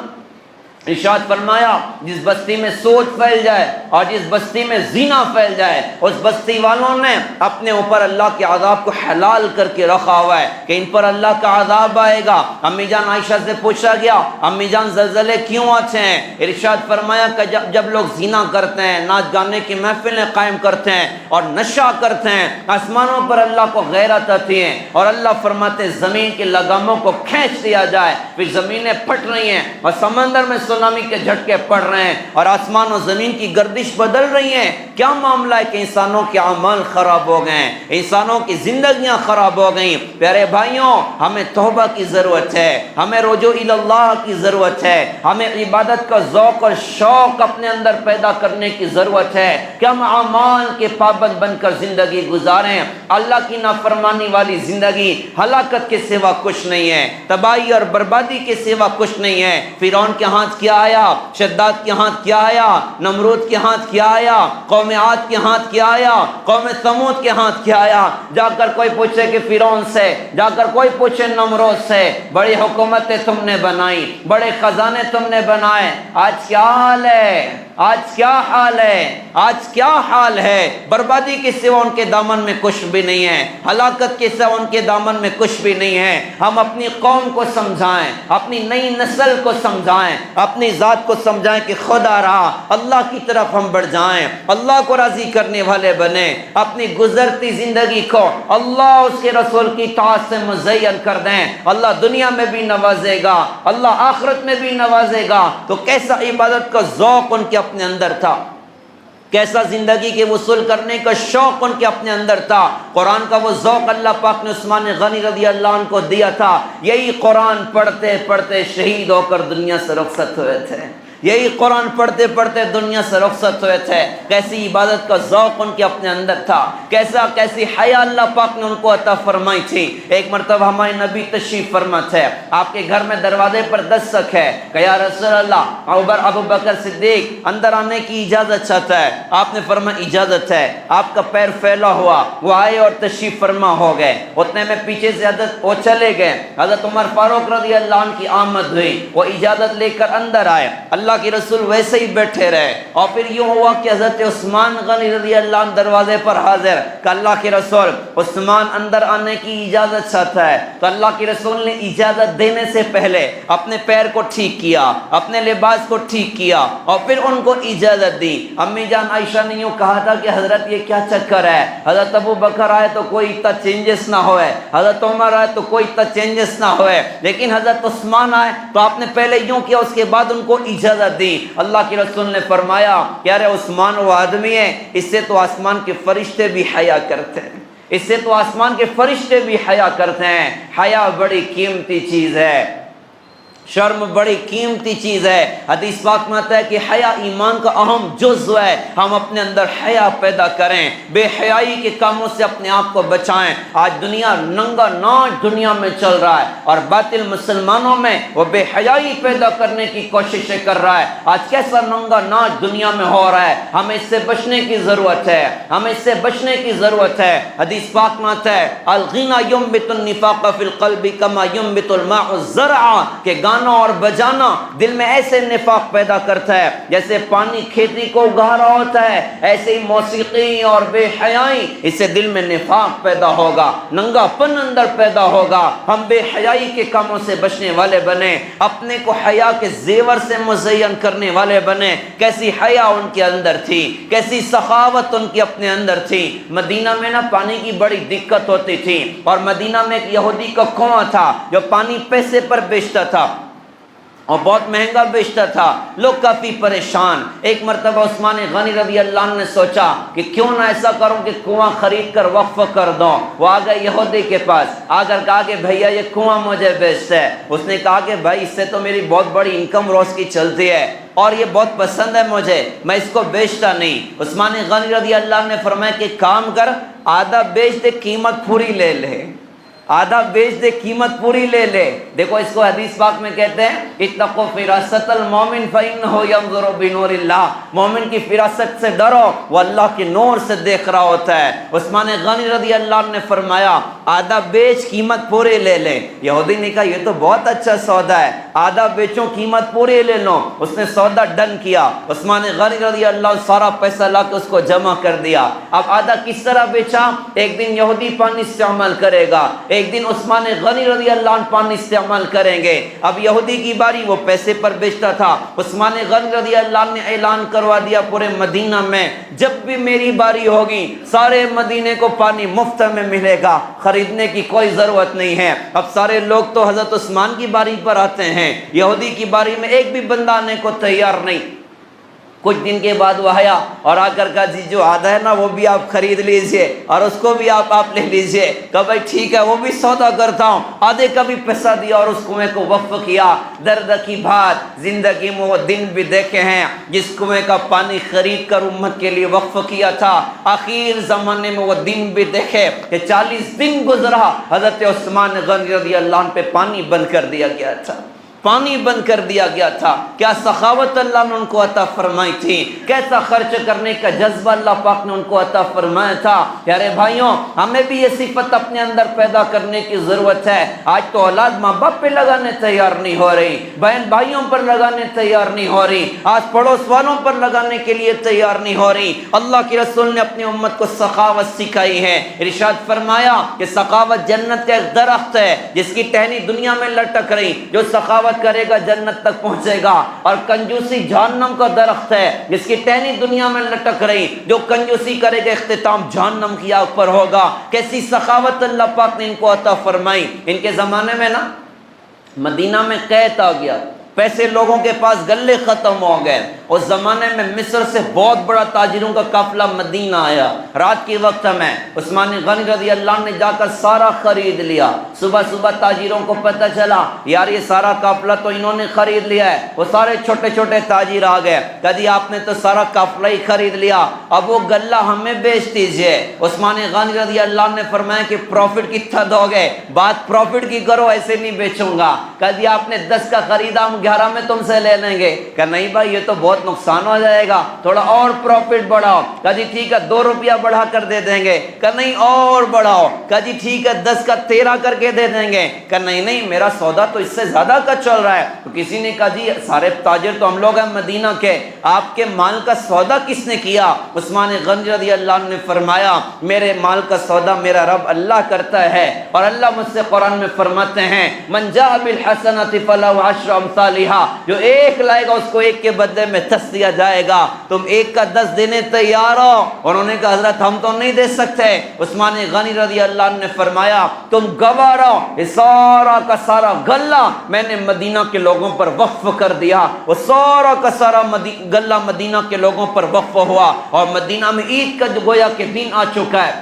ارشاد فرمایا, جس بستی میں سود پھیل جائے اور جس بستی میں زنا پھیل جائے, اس بستی والوں نے اپنے اوپر اللہ کے عذاب کو حلال کر کے رکھا ہوا ہے کہ ان پر اللہ کا عذاب آئے گا. امی جان عائشہ سے پوچھا گیا, امی جان زلزلے کیوں آتے ہیں؟ ارشاد فرمایا کہ جب لوگ زنا کرتے ہیں, ناچ گانے کی محفلیں قائم کرتے ہیں اور نشہ کرتے ہیں, آسمانوں پر اللہ کو غیرت آتی ہے اور اللہ فرماتے زمین کے لگاموں کو کھینچ دیا جائے, پھر زمینیں پھٹ رہی ہیں اور سمندر میں سونامی کے جھٹکے پڑ رہے ہیں اور آسمان و زمین کی گردش بدل رہی ہیں. کیا معاملہ ہے کہ انسانوں کے اعمال خراب ہو گئے ہیں, انسانوں کی زندگیاں خراب ہو گئیں. پیارے بھائیوں, ہمیں توبہ کی ضرورت ہے, ہمیں رجوع اللہ کی ضرورت ہے, ہمیں عبادت کا ذوق اور شوق اپنے اندر پیدا کرنے کی ضرورت ہے کہ ہم اعمال کے پابند بن کر زندگی گزاریں. اللہ کی نافرمانی والی زندگی ہلاکت کے سوا کچھ نہیں ہے, تباہی اور بربادی کے سوا کچھ نہیں ہے. فرعون کے ہاتھ کیا آیا, شداد کے ہاتھ کیا آیا, نمرود کے ہاتھ کیا آیا, قوم عاد کے ہاتھ کیا آیا, قوم ثمود کے ہاتھ کیا آیا. جا کر کوئی پوچھے کہ فرعون سے, جا کر کوئی پوچھے نمرود سے, بڑی حکومتیں تم نے بنائی, بڑے خزانے تم نے بنائے, آج کیا حال ہے, آج کیا حال ہے, آج کیا حال ہے. بربادی کے سوا ان کے دامن میں کچھ بھی نہیں ہے, ہلاکت کے سوا ان کے دامن میں کچھ بھی نہیں ہے. ہم اپنی قوم کو سمجھائیں, اپنی نئی نسل کو سمجھائیں, اپنی ذات کو سمجھائیں کہ خدا رہا، اللہ کی طرف ہم بڑھ جائیں، اللہ کو راضی کرنے والے بنیں، اپنی گزرتی زندگی کو اللہ اس کے رسول کی اطاعت سے مزین کر دیں۔ اللہ دنیا میں بھی نوازے گا، اللہ آخرت میں بھی نوازے گا۔ تو کیسا عبادت کا ذوق ان کے اپنے اندر تھا، کیسا زندگی کے وصول کرنے کا شوق ان کے اپنے اندر تھا۔ قرآن کا وہ ذوق اللہ پاک نے عثمان غنی رضی اللہ عنہ کو دیا تھا۔ یہی قرآن پڑھتے پڑھتے شہید ہو کر دنیا سے رخصت ہوئے تھے، یہی قرآن پڑھتے پڑھتے دنیا سے رخصت ہوئے تھے۔ کیسی عبادت کا ذوق ان کے اپنے اندر تھا، کیسی حیا اللہ پاک نے ان کو عطا فرمائی تھی۔ ایک مرتبہ ہمارے نبی تشریف فرما تھے، آپ کے گھر میں دروازے پر دستک ہے کہ یا رسول اللہ، ابو بکر صدیق اندر آنے کی اجازت چاہتا ہے۔ آپ نے فرمایا اجازت ہے۔ آپ کا پیر پھیلا ہوا، وہ آئے اور تشریف فرما ہو گئے۔ اتنے میں پیچھے سے حضرت وہ چلے گئے، حضرت عمر فاروق رضی اللہ عنہ کی آمد ہوئی، وہ اجازت لے کر اندر آئے۔ اللہ کے رسول ویسے ہی بیٹھے رہے، اور پھر یوں ہوا کہ حضرت عثمان غنی رضی اللہ عنہ دروازے پر حاضر کہ اللہ کے رسول عثمان اندر آنے کی اجازت چاہتا ہے۔ تو اللہ کے رسول نے اجازت دینے سے پہلے اپنے پیر کو ٹھیک کیا، اپنے لباس کو ٹھیک کیا، اور پھر ان کو اجازت دی۔ امی جان عائشہ نے یوں کہا تھا کہ حضرت یہ کیا چکر ہے، حضرت ابو بکر آئے تو کوئی اتنا چینجز نہ ہوئے، حضرت عمر آئے تو کوئی اتنا چینجز نہ ہوئے، لیکن حضرت عثمان آئے تو آپ نے پہلے یوں کیا، اس کے بعد ان کو اجازت دی۔ اللہ کے رسول نے فرمایا کہ ارے عثمان وہ آدمی ہے، اس سے تو آسمان کے فرشتے بھی حیا کرتے ہیں، اس سے تو آسمان کے فرشتے بھی حیا کرتے ہیں۔ حیا بڑی قیمتی چیز ہے، شرم بڑی قیمتی چیز ہے۔ حدیث پاک میں آتا ہے کہ حیا ایمان کا اہم جزو ہے۔ ہم اپنے اندر حیا پیدا کریں، بے حیائی کے کاموں سے اپنے آپ کو بچائیں۔ آج دنیا ننگا ناچ دنیا میں چل رہا ہے، اور باطل مسلمانوں میں وہ بے حیائی پیدا کرنے کی کوششیں کر رہا ہے۔ آج کیسا ننگا ناچ دنیا میں ہو رہا ہے، ہمیں اس سے بچنے کی ضرورت ہے، ہمیں اس سے بچنے کی ضرورت ہے۔ حدیث پاک میں آتا ہے الغنى ينبت النفاق في القلب كما ينبت الماء الزرع، کہ گانا اور بجانا دل میں ایسے نفاق پیدا کرتا ہے جیسے پانی کھیتی کو اگا رہا ہوتا ہے، ایسے ہی موسیقی اور بے حیائی، اس سے دل میں نفاق پیدا ہوگا، ننگا پن اندر پیدا ہوگا۔ ہم بے حیائی کے کاموں سے بچنے والے بنیں، اپنے کو حیا کے زیور سے مزین کرنے والے بنیں۔ کیسی حیا ان کے اندر تھی، کیسی سخاوت ان کے اپنے اندر تھی۔ مدینہ میں نا پانی کی بڑی دقت ہوتی تھی، اور مدینہ میں ایک یہودی کا کنواں تھا جو پانی پیسے پر بیچتا تھا اور بہت مہنگا بیچتا تھا، لوگ کافی پریشان۔ ایک مرتبہ عثمان غنی رضی اللہ عنہ نے سوچا کہ کیوں نہ ایسا کروں کہ کنواں خرید کر وقف کر دوں۔ وہ آ گئے یہودی کے پاس، آ کر کہا کہ بھیا یہ کنواں مجھے بیچتا ہے۔ اس نے کہا کہ بھائی اس سے تو میری بہت بڑی انکم روز کی چلتی ہے، اور یہ بہت پسند ہے مجھے، میں اس کو بیچتا نہیں۔ عثمان غنی رضی اللہ عنہ نے فرمایا کہ کام کر، آدھا بیچ دے، قیمت پوری لے لے، آدھا بیچ دے، قیمت پوری لے لے۔ دیکھو اس کو حدیث پاک میں کہتے ہیں اتقوا فراست المومن فإنہ ينظر بنور اللہ، مومن کی فراست سے ڈرو، وہ اللہ کے نور سے دیکھ رہا ہوتا ہے۔ عثمان غنی رضی اللہ عنہ نے فرمایا آدھا بیچ، قیمت پوری لے لے۔ یہودی نے کہا یہ تو بہت اچھا سودا ہے، آدھا بیچو قیمت پوری لے لو۔ اس نے سودا ڈن کیا، عثمان غنی رضی اللہ عنہ سارا پیسہ لا کے اس کو جمع کر دیا۔ اب آدھا کس طرح بیچا؟ ایک دن یہودی پانی استعمال کرے گا، ایک دن عثمان غنی رضی اللہ عنہ پانی استعمال کریں گے۔ اب یہودی کی باری، وہ پیسے پر بیچتا تھا۔ عثمان غنی رضی اللہ عنہ نے اعلان کروا دیا پورے مدینہ میں جب بھی میری باری ہوگی سارے مدینے کو پانی مفت میں ملے گا، خریدنے کی کوئی ضرورت نہیں ہے۔ اب سارے لوگ تو حضرت عثمان کی باری پر آتے ہیں، یہودی کی باری میں ایک بھی بندہ آنے کو تیار نہیں۔ کچھ دن کے بعد وہ آیا اور آ کر کہا جی جو آدھا ہے نا وہ بھی آپ خرید لیجئے، اور اس کو بھی آپ لے لیجئے۔ کہا بھائی ٹھیک ہے، وہ بھی سودا کرتا ہوں۔ آدھے کا بھی پیسہ دیا اور اس کنویں کو وقف کیا۔ درد کی بات، زندگی میں وہ دن بھی دیکھے ہیں جس کنویں کا پانی خرید کر امت کے لیے وقف کیا تھا، آخر زمانے میں وہ دن بھی دیکھے کہ 40 دن گزرا، حضرت عثمان غنی رضی اللہ عنہ پہ پانی بند کر دیا گیا تھا، پانی بند کر دیا گیا تھا۔ کیا سخاوت اللہ نے ان کو عطا فرمائی تھی، کیسا خرچ کرنے کا جذبہ اللہ پاک نے ان کو عطا فرمایا تھا۔ پیارے بھائیوں، ہمیں بھی یہ صفت اپنے اندر پیدا کرنے کی ضرورت ہے۔ آج تو اولاد ماں باپ پہ لگانے تیار نہیں ہو رہی، بہن بھائیوں پر لگانے تیار نہیں ہو رہی، آس پڑوس والوں پر لگانے کے لیے تیار نہیں ہو رہی۔ اللہ کے رسول نے اپنی امت کو سخاوت سکھائی ہے۔ ارشاد فرمایا کہ سخاوت جنت کا ایک درخت ہے جس کی ٹہنی دنیا میں لٹک رہی، جو سخاوت تجارت کرے گا جنت تک پہنچے گا، اور کنجوسی جہنم کا درخت ہے جس کی ٹہنی دنیا میں لٹک رہی، جو کنجوسی کرے گا اختتام جہنم کی آگ پر ہوگا۔ کیسی سخاوت اللہ پاک نے ان کو عطا فرمائی۔ ان کے زمانے میں نا مدینہ میں قحط آ گیا، پیسے لوگوں کے پاس گلے ختم ہو گئے۔ اس زمانے میں مصر سے بہت بڑا تاجروں کا قافلہ مدینہ آیا۔ رات کے وقت میں عثمان غنی رضی اللہ عنہ نے جا کر سارا خرید لیا۔ صبح صبح تاجروں کو پتہ چلا یار یہ سارا قافلہ تو انہوں نے خرید لیا ہے۔ وہ سارے چھوٹے چھوٹے تاجر آ گئے، کہا جی آپ نے تو سارا قافلہ ہی خرید لیا، اب وہ غلہ ہمیں بیچ دیجئے۔ عثمان غنی رضی اللہ عنہ نے فرمایا کہ پروفٹ کتنا دو گے؟ بات پروفٹ کی کرو، ایسے نہیں بیچوں گا۔ کہا جی آپ نے 10 کا خریدا، ہم 11 میں تم سے لے لیں گے۔ کہا نہیں بھائی یہ تو بہت نقصان ہو جائے گا، تھوڑا اور پروفٹ بڑھاؤ۔ کہا جی ٹھیک ہے 2 روپیہ بڑھا کر دے دیں گے۔ کہا نہیں اور بڑھاؤ۔ کہا جی ٹھیک ہے 10 کا 13 کر کے دے دیں گے۔ کہا نہیں میرا سودا تو اس سے زیادہ کا چل رہا ہے۔ تو کسی نے کہا جی سارے تاجر تو ہم لوگ ہیں مدینہ کے، آپ کے مال کا سودا کس نے کیا؟ عثمان غنی رضی اللہ عنہ نے فرمایا میرے مال کا سودا میرا رب اللہ کرتا ہے، اور اللہ مجھ سے قرآن میں فرماتے ہیں من جاء بالحسنۃ فلہ عشر امثالھا، جو 1 لائے گا اس کو 1 کے بدلے میں 10 دیا جائے گا۔ تم 1 کا 10 دینے تیار ہو؟ انہوں نے کہا حضرت ہم تو نہیں دے سکتے۔ عثمان غنی رضی اللہ عنہ نے فرمایا تم گواہ رہو، یہ سارا کا سارا غلہ میں نے مدینہ کے لوگوں پر وقف کر دیا۔ وہ سارا کا سارا غلہ مدینہ کے لوگوں پر وقف ہوا، اور مدینہ میں عید کا جو گویا کہ دن آ چکا ہے،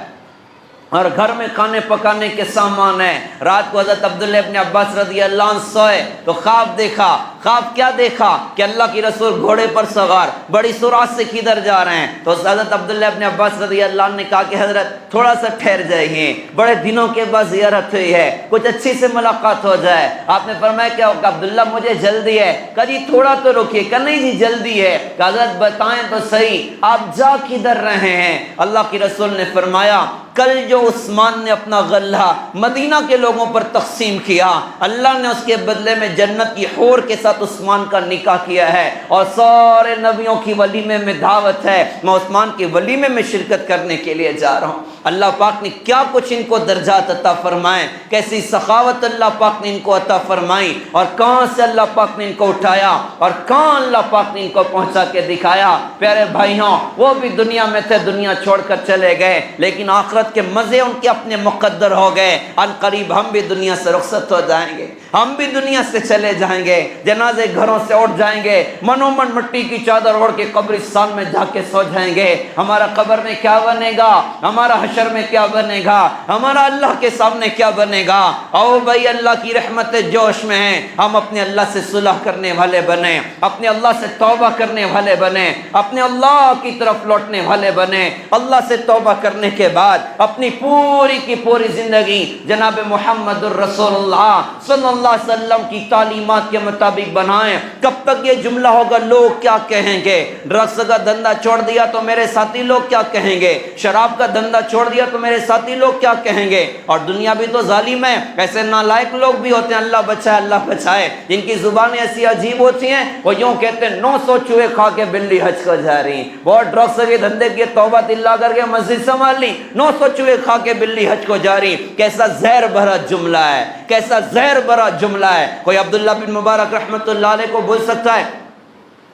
اور گھر میں کھانے پکانے کے سامان ہے۔ رات کو حضرت عبداللہ ابن عباس رضی اللہ عنہ سوئے تو خواب دیکھا۔ خواب کیا دیکھا کہ اللہ کی رسول گھوڑے پر سوار بڑی سرعت سے کدھر جا رہے ہیں۔ تو حضرت عبداللہ ابن عباس رضی اللہ عنہ نے کہا کہ حضرت تھوڑا سا ٹھہر جائیے، بڑے دنوں کے بعد زیارت ہوئی ہے، کچھ اچھی سے ملاقات ہو جائے۔ آپ نے فرمایا کہ عبداللہ مجھے جلدی ہے۔ کہا جی تھوڑا تو رکیے۔ کہا نہیں جی جلدی ہے۔ کہا حضرت بتائیں تو صحیح آپ جا کدھر رہے ہیں؟ اللہ کی رسول نے فرمایا کل جو عثمان نے اپنا غلہ مدینہ کے لوگوں پر تقسیم کیا، اللہ نے اس کے بدلے میں جنت کی حور کے ساتھ عثمان کا نکاح کیا ہے، اور سارے نبیوں کی ولیمے میں دعوت ہے، میں عثمان کے ولیمے میں شرکت کرنے کے لیے جا رہا ہوں۔ اللہ پاک نے کیا کچھ ان کو درجات عطا فرمائے، کیسی سخاوت اللہ پاک نے ان کو عطا فرمائی، اور کہاں سے اللہ پاک نے ان کو اٹھایا اور کہاں اللہ پاک نے ان کو پہنچا کے دکھایا۔ پیارے بھائیوں وہ بھی دنیا میں تھے، دنیا چھوڑ کر چلے گئے، لیکن آخرت کے مزے ان کے اپنے مقدر ہو گئے۔ ان قریب ہم بھی دنیا سے رخصت ہو جائیں گے، ہم بھی دنیا سے چلے جائیں گے، جنازے گھروں سے اٹھ جائیں گے، منومن مٹی کی چادر اوڑھ کے قبرستان میں جا کے سو جائیں گے۔ ہمارا قبر میں کیا بنے گا، ہمارا حشر میں کیا بنے گا، ہمارا اللہ کے سامنے کیا بنے گا؟ او بھائی اللہ کی رحمت جوش میں ہیں، ہم اپنے اللہ سے صلح کرنے والے بنیں، اپنے اللہ سے توبہ کرنے والے بنیں، اپنے اللہ کی طرف لوٹنے والے بنیں۔ اللہ سے توبہ کرنے کے بعد اپنی پوری کی پوری زندگی جناب محمد الرسول اللہ صلی اللہ علیہ وسلم کی تعلیمات کے مطابق بنائیں۔ کب تک یہ جملہ ہوگا لوگ کیا کہیں گے؟ ڈرگس کا دھندا چھوڑ دیا تو میرے ساتھی لوگ کیا کہیں گے؟ شراب کا دھندا چھوڑ دیا تو میرے ساتھی لوگ کیا کہیں گے؟ اور دنیا بھی تو ظالم ہے، ایسے نالائق لوگ بھی ہوتے ہیں، اللہ بچائے اللہ بچائے، جن کی زبانیں ایسی عجیب ہوتی ہیں، وہ یوں کہتے ہیں 900 چوہے کھا کے بلی حج کو جا رہی، بہت ڈرگس کے دھندے کی توبہ دلا کر کے مسجد سنبھال لی، 900 چوہے کھا کے بلی حج کو جاری۔ کیسا زہر بھرا جملہ ہے، کیسا زہر بھرا جملہ ہے۔ کوئی عبداللہ بن مبارک رحمت اللہ علیہ کو بول سکتا ہے،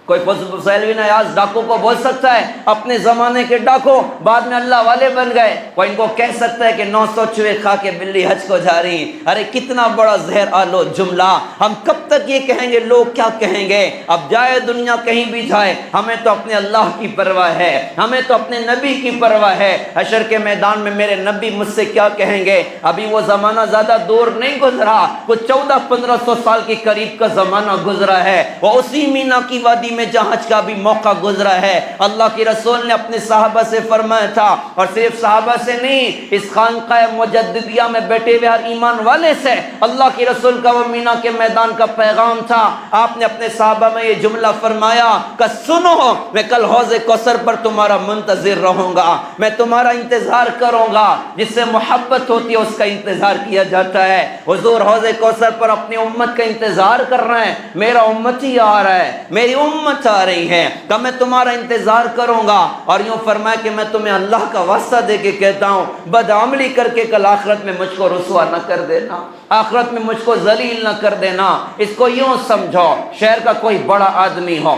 کوئی فضیل بن عیاض ڈاکو کو بول سکتا ہے اپنے زمانے کے ڈاکو بعد میں اللہ والے بن گئے؟ کوئی ان کو کہہ سکتا ہے کہ 900 چوہے کھا کے بلی حج کو جا رہی؟ ارے کتنا بڑا زہر آلود جملہ۔ ہم کب تک یہ کہیں گے لوگ کیا کہیں گے؟ اب جائے دنیا کہیں بھی جائے، ہمیں تو اپنے اللہ کی پرواہ ہے، ہمیں تو اپنے نبی کی پرواہ ہے۔ حشر کے میدان میں میرے نبی مجھ سے کیا کہیں گے؟ ابھی وہ زمانہ زیادہ دور نہیں گزرا، کچھ 1400-1500 سال کے قریب کا زمانہ گزرا ہے، وہ اسی مینا کی وادی میں جہاں حج کا بھی موقع گزرا ہے۔ اللہ کی رسول نے اپنے صحابہ سے فرمایا تھا، اور صرف صحابہ سے نہیں، اس خانقاہ مجددیہ میں بیٹھے ہوئے ہر ایمان والے سے اللہ کی رسول کا وہ مینا کے میدان کا پیغام تھا۔ آپ نے اپنے صحابہ میں یہ جملہ فرمایا کہ سنو، میں کل حوض کوثر پر تمہارا منتظر رہوں گا، میں تمہارا انتظار کروں گا۔ جس سے محبت ہوتی ہے اس کا انتظار کیا جاتا ہے۔ حضور حوض کوثر پر اپنی امت کا انتظار کر رہے ہیں، میرا امت ہی آ رہا ہے، میری امت قیامت آ رہی ہے، تب میں تمہارا انتظار کروں گا۔ اور یوں فرمایا کہ میں تمہیں اللہ کا واسطہ دے کے کہتا ہوں، بدعملی کر کے کل آخرت میں مجھ کو رسوا نہ کر دینا، آخرت میں مجھ کو ذلیل نہ کر دینا۔ اس کو یوں سمجھو، شہر کا کوئی بڑا آدمی ہو،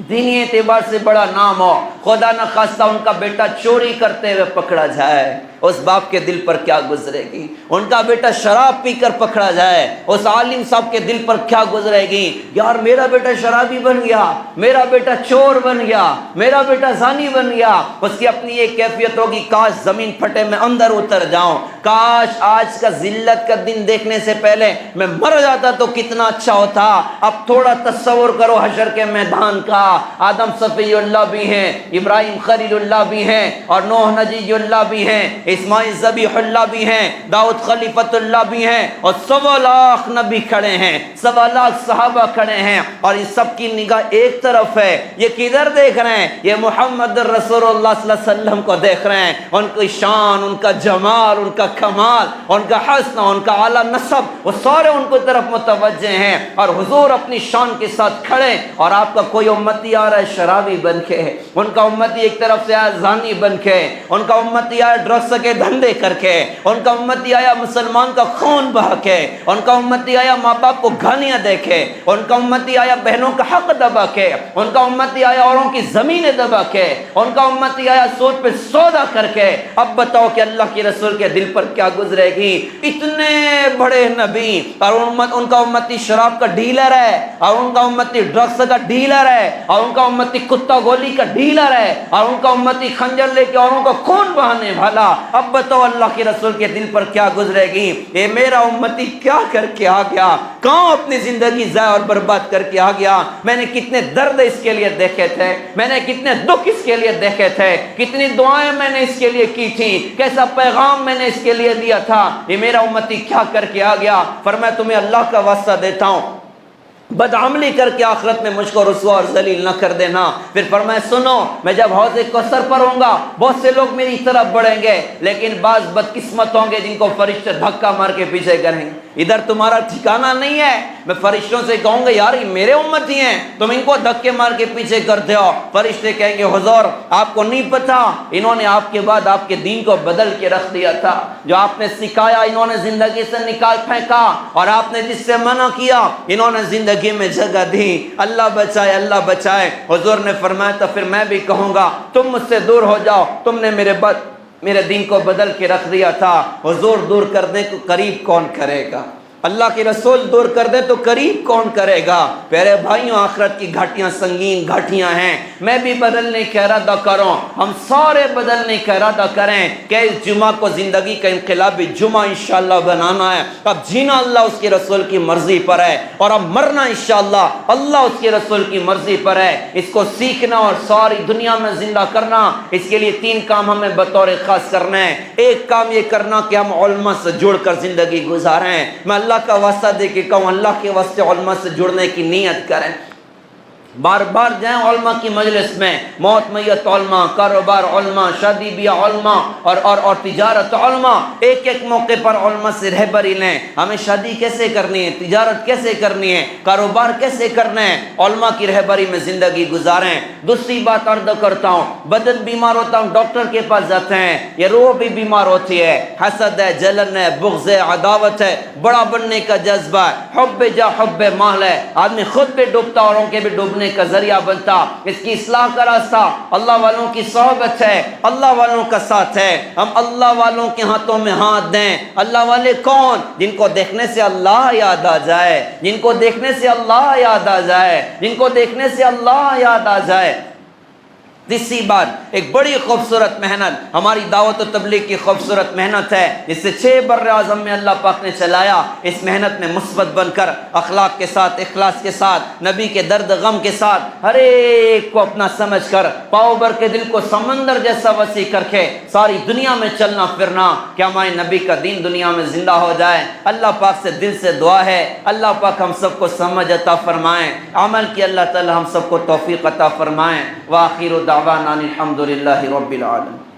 دینی اعتبار سے بڑا نام ہو، خدا نہ خواستہ ان کا بیٹا چوری کرتے ہوئے پکڑا جائے، اس باپ کے دل پر کیا گزرے گی؟ ان کا بیٹا شراب پی کر پکڑا جائے، اس عالم صاحب کے دل پر کیا گزرے گی؟ یار میرا بیٹا شرابی بن گیا، میرا بیٹا چور بن گیا، میرا بیٹا زانی بن گیا۔ اس کی اپنی یہ کیفیت ہوگی، کاش زمین پھٹے میں اندر اتر جاؤں، کاش آج کا ذلت کا دن دیکھنے سے پہلے میں مر جاتا تو کتنا اچھا ہوتا۔ اب تھوڑا تصور کرو حشر کے میدان کا، آدم صفی اللہ بھی ہیں، ابراہیم خلیل اللہ بھی ہیں، اور نوح نجی اللہ بھی ہیں، اسماعیل ذبیح اللہ بھی ہیں، داؤد خلیفۃ اللہ بھی ہیں، اور 1.25 لاکھ نبی کھڑے ہیں، 1.25 لاکھ صحابہ کھڑے ہیں، اور ان سب کی نگاہ ایک طرف ہے۔ یہ کدھر دیکھ رہے ہیں؟ یہ محمد رسول اللہ صلی اللہ علیہ وسلم کو دیکھ رہے ہیں، ان کی شان، ان کا جمال، ان کا کمال، ان کا حسن، ان کا اعلیٰ نسب، وہ سارے ان کو طرف متوجہ ہیں، اور حضور اپنی شان کے ساتھ کھڑے، اور آپ کا کوئی امتی آ رہا ہے شرابی بن کے، ان کا امتی ایک طرف سے آیا زانی بن کے، ان کا امتی آیا ڈرگس کے دھندے کر کے، ان کا امتی آیا مسلمان کا خون بہا کے، ان کا امتی آیا ماں باپ کو گالیاں دے کے، ان کا امتی آیا بہنوں کا حق دبا کے، ان کا امتی آیا اوروں کی زمینیں دبا کے، ان کا امتی آیا سود پہ سودا کر کے۔ اب بتاؤ کہ اللہ کے رسول کے دل پر کیا گزرے گی؟ اتنے بڑے نبی، اور ان کا امتی شراب کا ڈیلر ہے، اور ان کا امتی ڈرگس کا ڈیلر ہے، اور ان کا امتی کتا گولی کا ڈیلر ہے، اور ان کا امتی خنجر لے کے اوروں کا خون بہانے والا۔ اب بتاؤ اللہ کے رسول کے دل پر کیا گزرے گی؟ اے میرا امتی کیا کر کے آ گیا، کہاں اپنی زندگی ضائع اور برباد کر کے آ گیا؟ میں نے کتنے درد اس کے لیے دیکھے تھے، میں نے کتنے دکھ اس کے لیے دیکھے تھے، کتنی دعائیں میں نے اس کے لیے کی تھی، کیسا پیغام میں نے اس کے لیے دیا تھا۔ یہ میرا امتی کیا کر کے آ گیا؟ فرمایا تمہیں اللہ کا واسطہ دیتا ہوں، بدعملی کر کے آخرت میں مجھ کو رسوا اور ذلیل نہ کر دینا۔ پھر فرمایا سنو، میں جب حوض کوثر پر ہوں گا بہت سے لوگ میری طرف بڑھیں گے، لیکن بعض بدقسمت ہوں گے جن کو فرشتے دھکا مار کے پیچھے کریں گے۔ ادھر تمہارا ٹھکانہ نہیں ہے، میں فرشتوں سے کہوں گا یار یہ میرے امتی ہیں، تم ان کو دھکے مار کے پیچھے کرتے ہو۔ فرشتے کہیں گے حضور آپ کو نہیں پتا، انہوں نے آپ کے بعد آپ کے دین کو بدل کے رکھ دیا تھا، جو آپ نے سکھایا انہوں نے زندگی سے نکال پھینکا، اور آپ نے جس سے منع کیا انہوں نے زندگی میں جگہ دی۔ اللہ بچائے، اللہ بچائے۔ حضور نے فرمایا تو پھر میں بھی کہوں گا تم مجھ سے دور ہو جاؤ، تم نے میرے دین کو بدل کے رکھ دیا تھا۔ حضور دور کرنے کو قریب کون کرے گا؟ اللہ کے رسول دور کر دے تو قریب کون کرے گا؟ پیارے بھائیوں، آخرت کی گھاٹیاں سنگین گھاٹیاں ہیں، میں بھی بدلنے کا ارادہ کروں، ہم سارے بدلنے کا ارادہ کریں کہ اس جمعہ کو زندگی کا انقلابی جمعہ انشاءاللہ بنانا ہے۔ اب جینا اللہ اس کے رسول کی مرضی پر ہے، اور اب مرنا انشاءاللہ اللہ اس کے رسول کی مرضی پر ہے۔ اس کو سیکھنا اور ساری دنیا میں زندہ کرنا، اس کے لیے 3 کام ہمیں بطور خاص کرنا ہے۔ ایک کام یہ کرنا کہ ہم علماء سے جڑ کر زندگی گزاریں۔ میں اللہ کا واسطہ دے کے کہوں اللہ کے واسطے علماء سے جڑنے کی نیت کریں، بار بار جائیں علماء کی مجلس میں، موت میت علماء، کاروبار علماء، شادی بیاہ علماء، اور تجارت علماء، ایک ایک موقع پر علماء سے رہبری لیں۔ ہمیں شادی کیسے کرنی ہے، تجارت کیسے کرنی ہے، کاروبار کیسے کرنا ہے، علماء کی رہبری میں زندگی گزاریں۔ دوسری بات عرض کرتا ہوں، بدن بیمار ہوتا ہوں ڈاکٹر کے پاس جاتے ہیں، یہ روح بھی بیمار ہوتی ہے، حسد ہے، جلن ہے، بغض ہے، عداوت ہے، بڑا بننے کا جذبہ ہے، حب جا حب مال ہے، آدمی خود بھی ڈوبتا اوروں کے بھی ڈوبنے کا ذریعہ بنتا۔ اس کی اصلاح کا راستہ اللہ والوں کی صحبت ہے، اللہ والوں کا ساتھ ہے۔ ہم اللہ والوں کے ہاتھوں میں ہاتھ دیں۔ اللہ والے کون؟ جن کو دیکھنے سے اللہ یاد آ جائے، جن کو دیکھنے سے اللہ یاد آ جائے، جن کو دیکھنے سے اللہ یاد آ جائے۔ تیسری بات، ایک بڑی خوبصورت محنت ہماری دعوت و تبلیغ کی خوبصورت محنت ہے، جس سے 6 بر اعظم میں اللہ پاک نے چلایا۔ اس محنت میں مثبت بن کر، اخلاق کے ساتھ، اخلاص کے ساتھ، نبی کے درد غم کے ساتھ، ہر ایک کو اپنا سمجھ کر، پاؤ بھر کے دل کو سمندر جیسا وسیع کر کے ساری دنیا میں چلنا پھرنا کہ ہمارے نبی کا دین دنیا میں زندہ ہو جائے۔ اللہ پاک سے دل سے دعا ہے اللہ پاک ہم سب کو سمجھ عطا فرمائیں، عمل کی اللہ تعالی ہم سب کو توفیق عطا فرمائیں۔ وآخر دعوانا الحمد للہ رب العالمین۔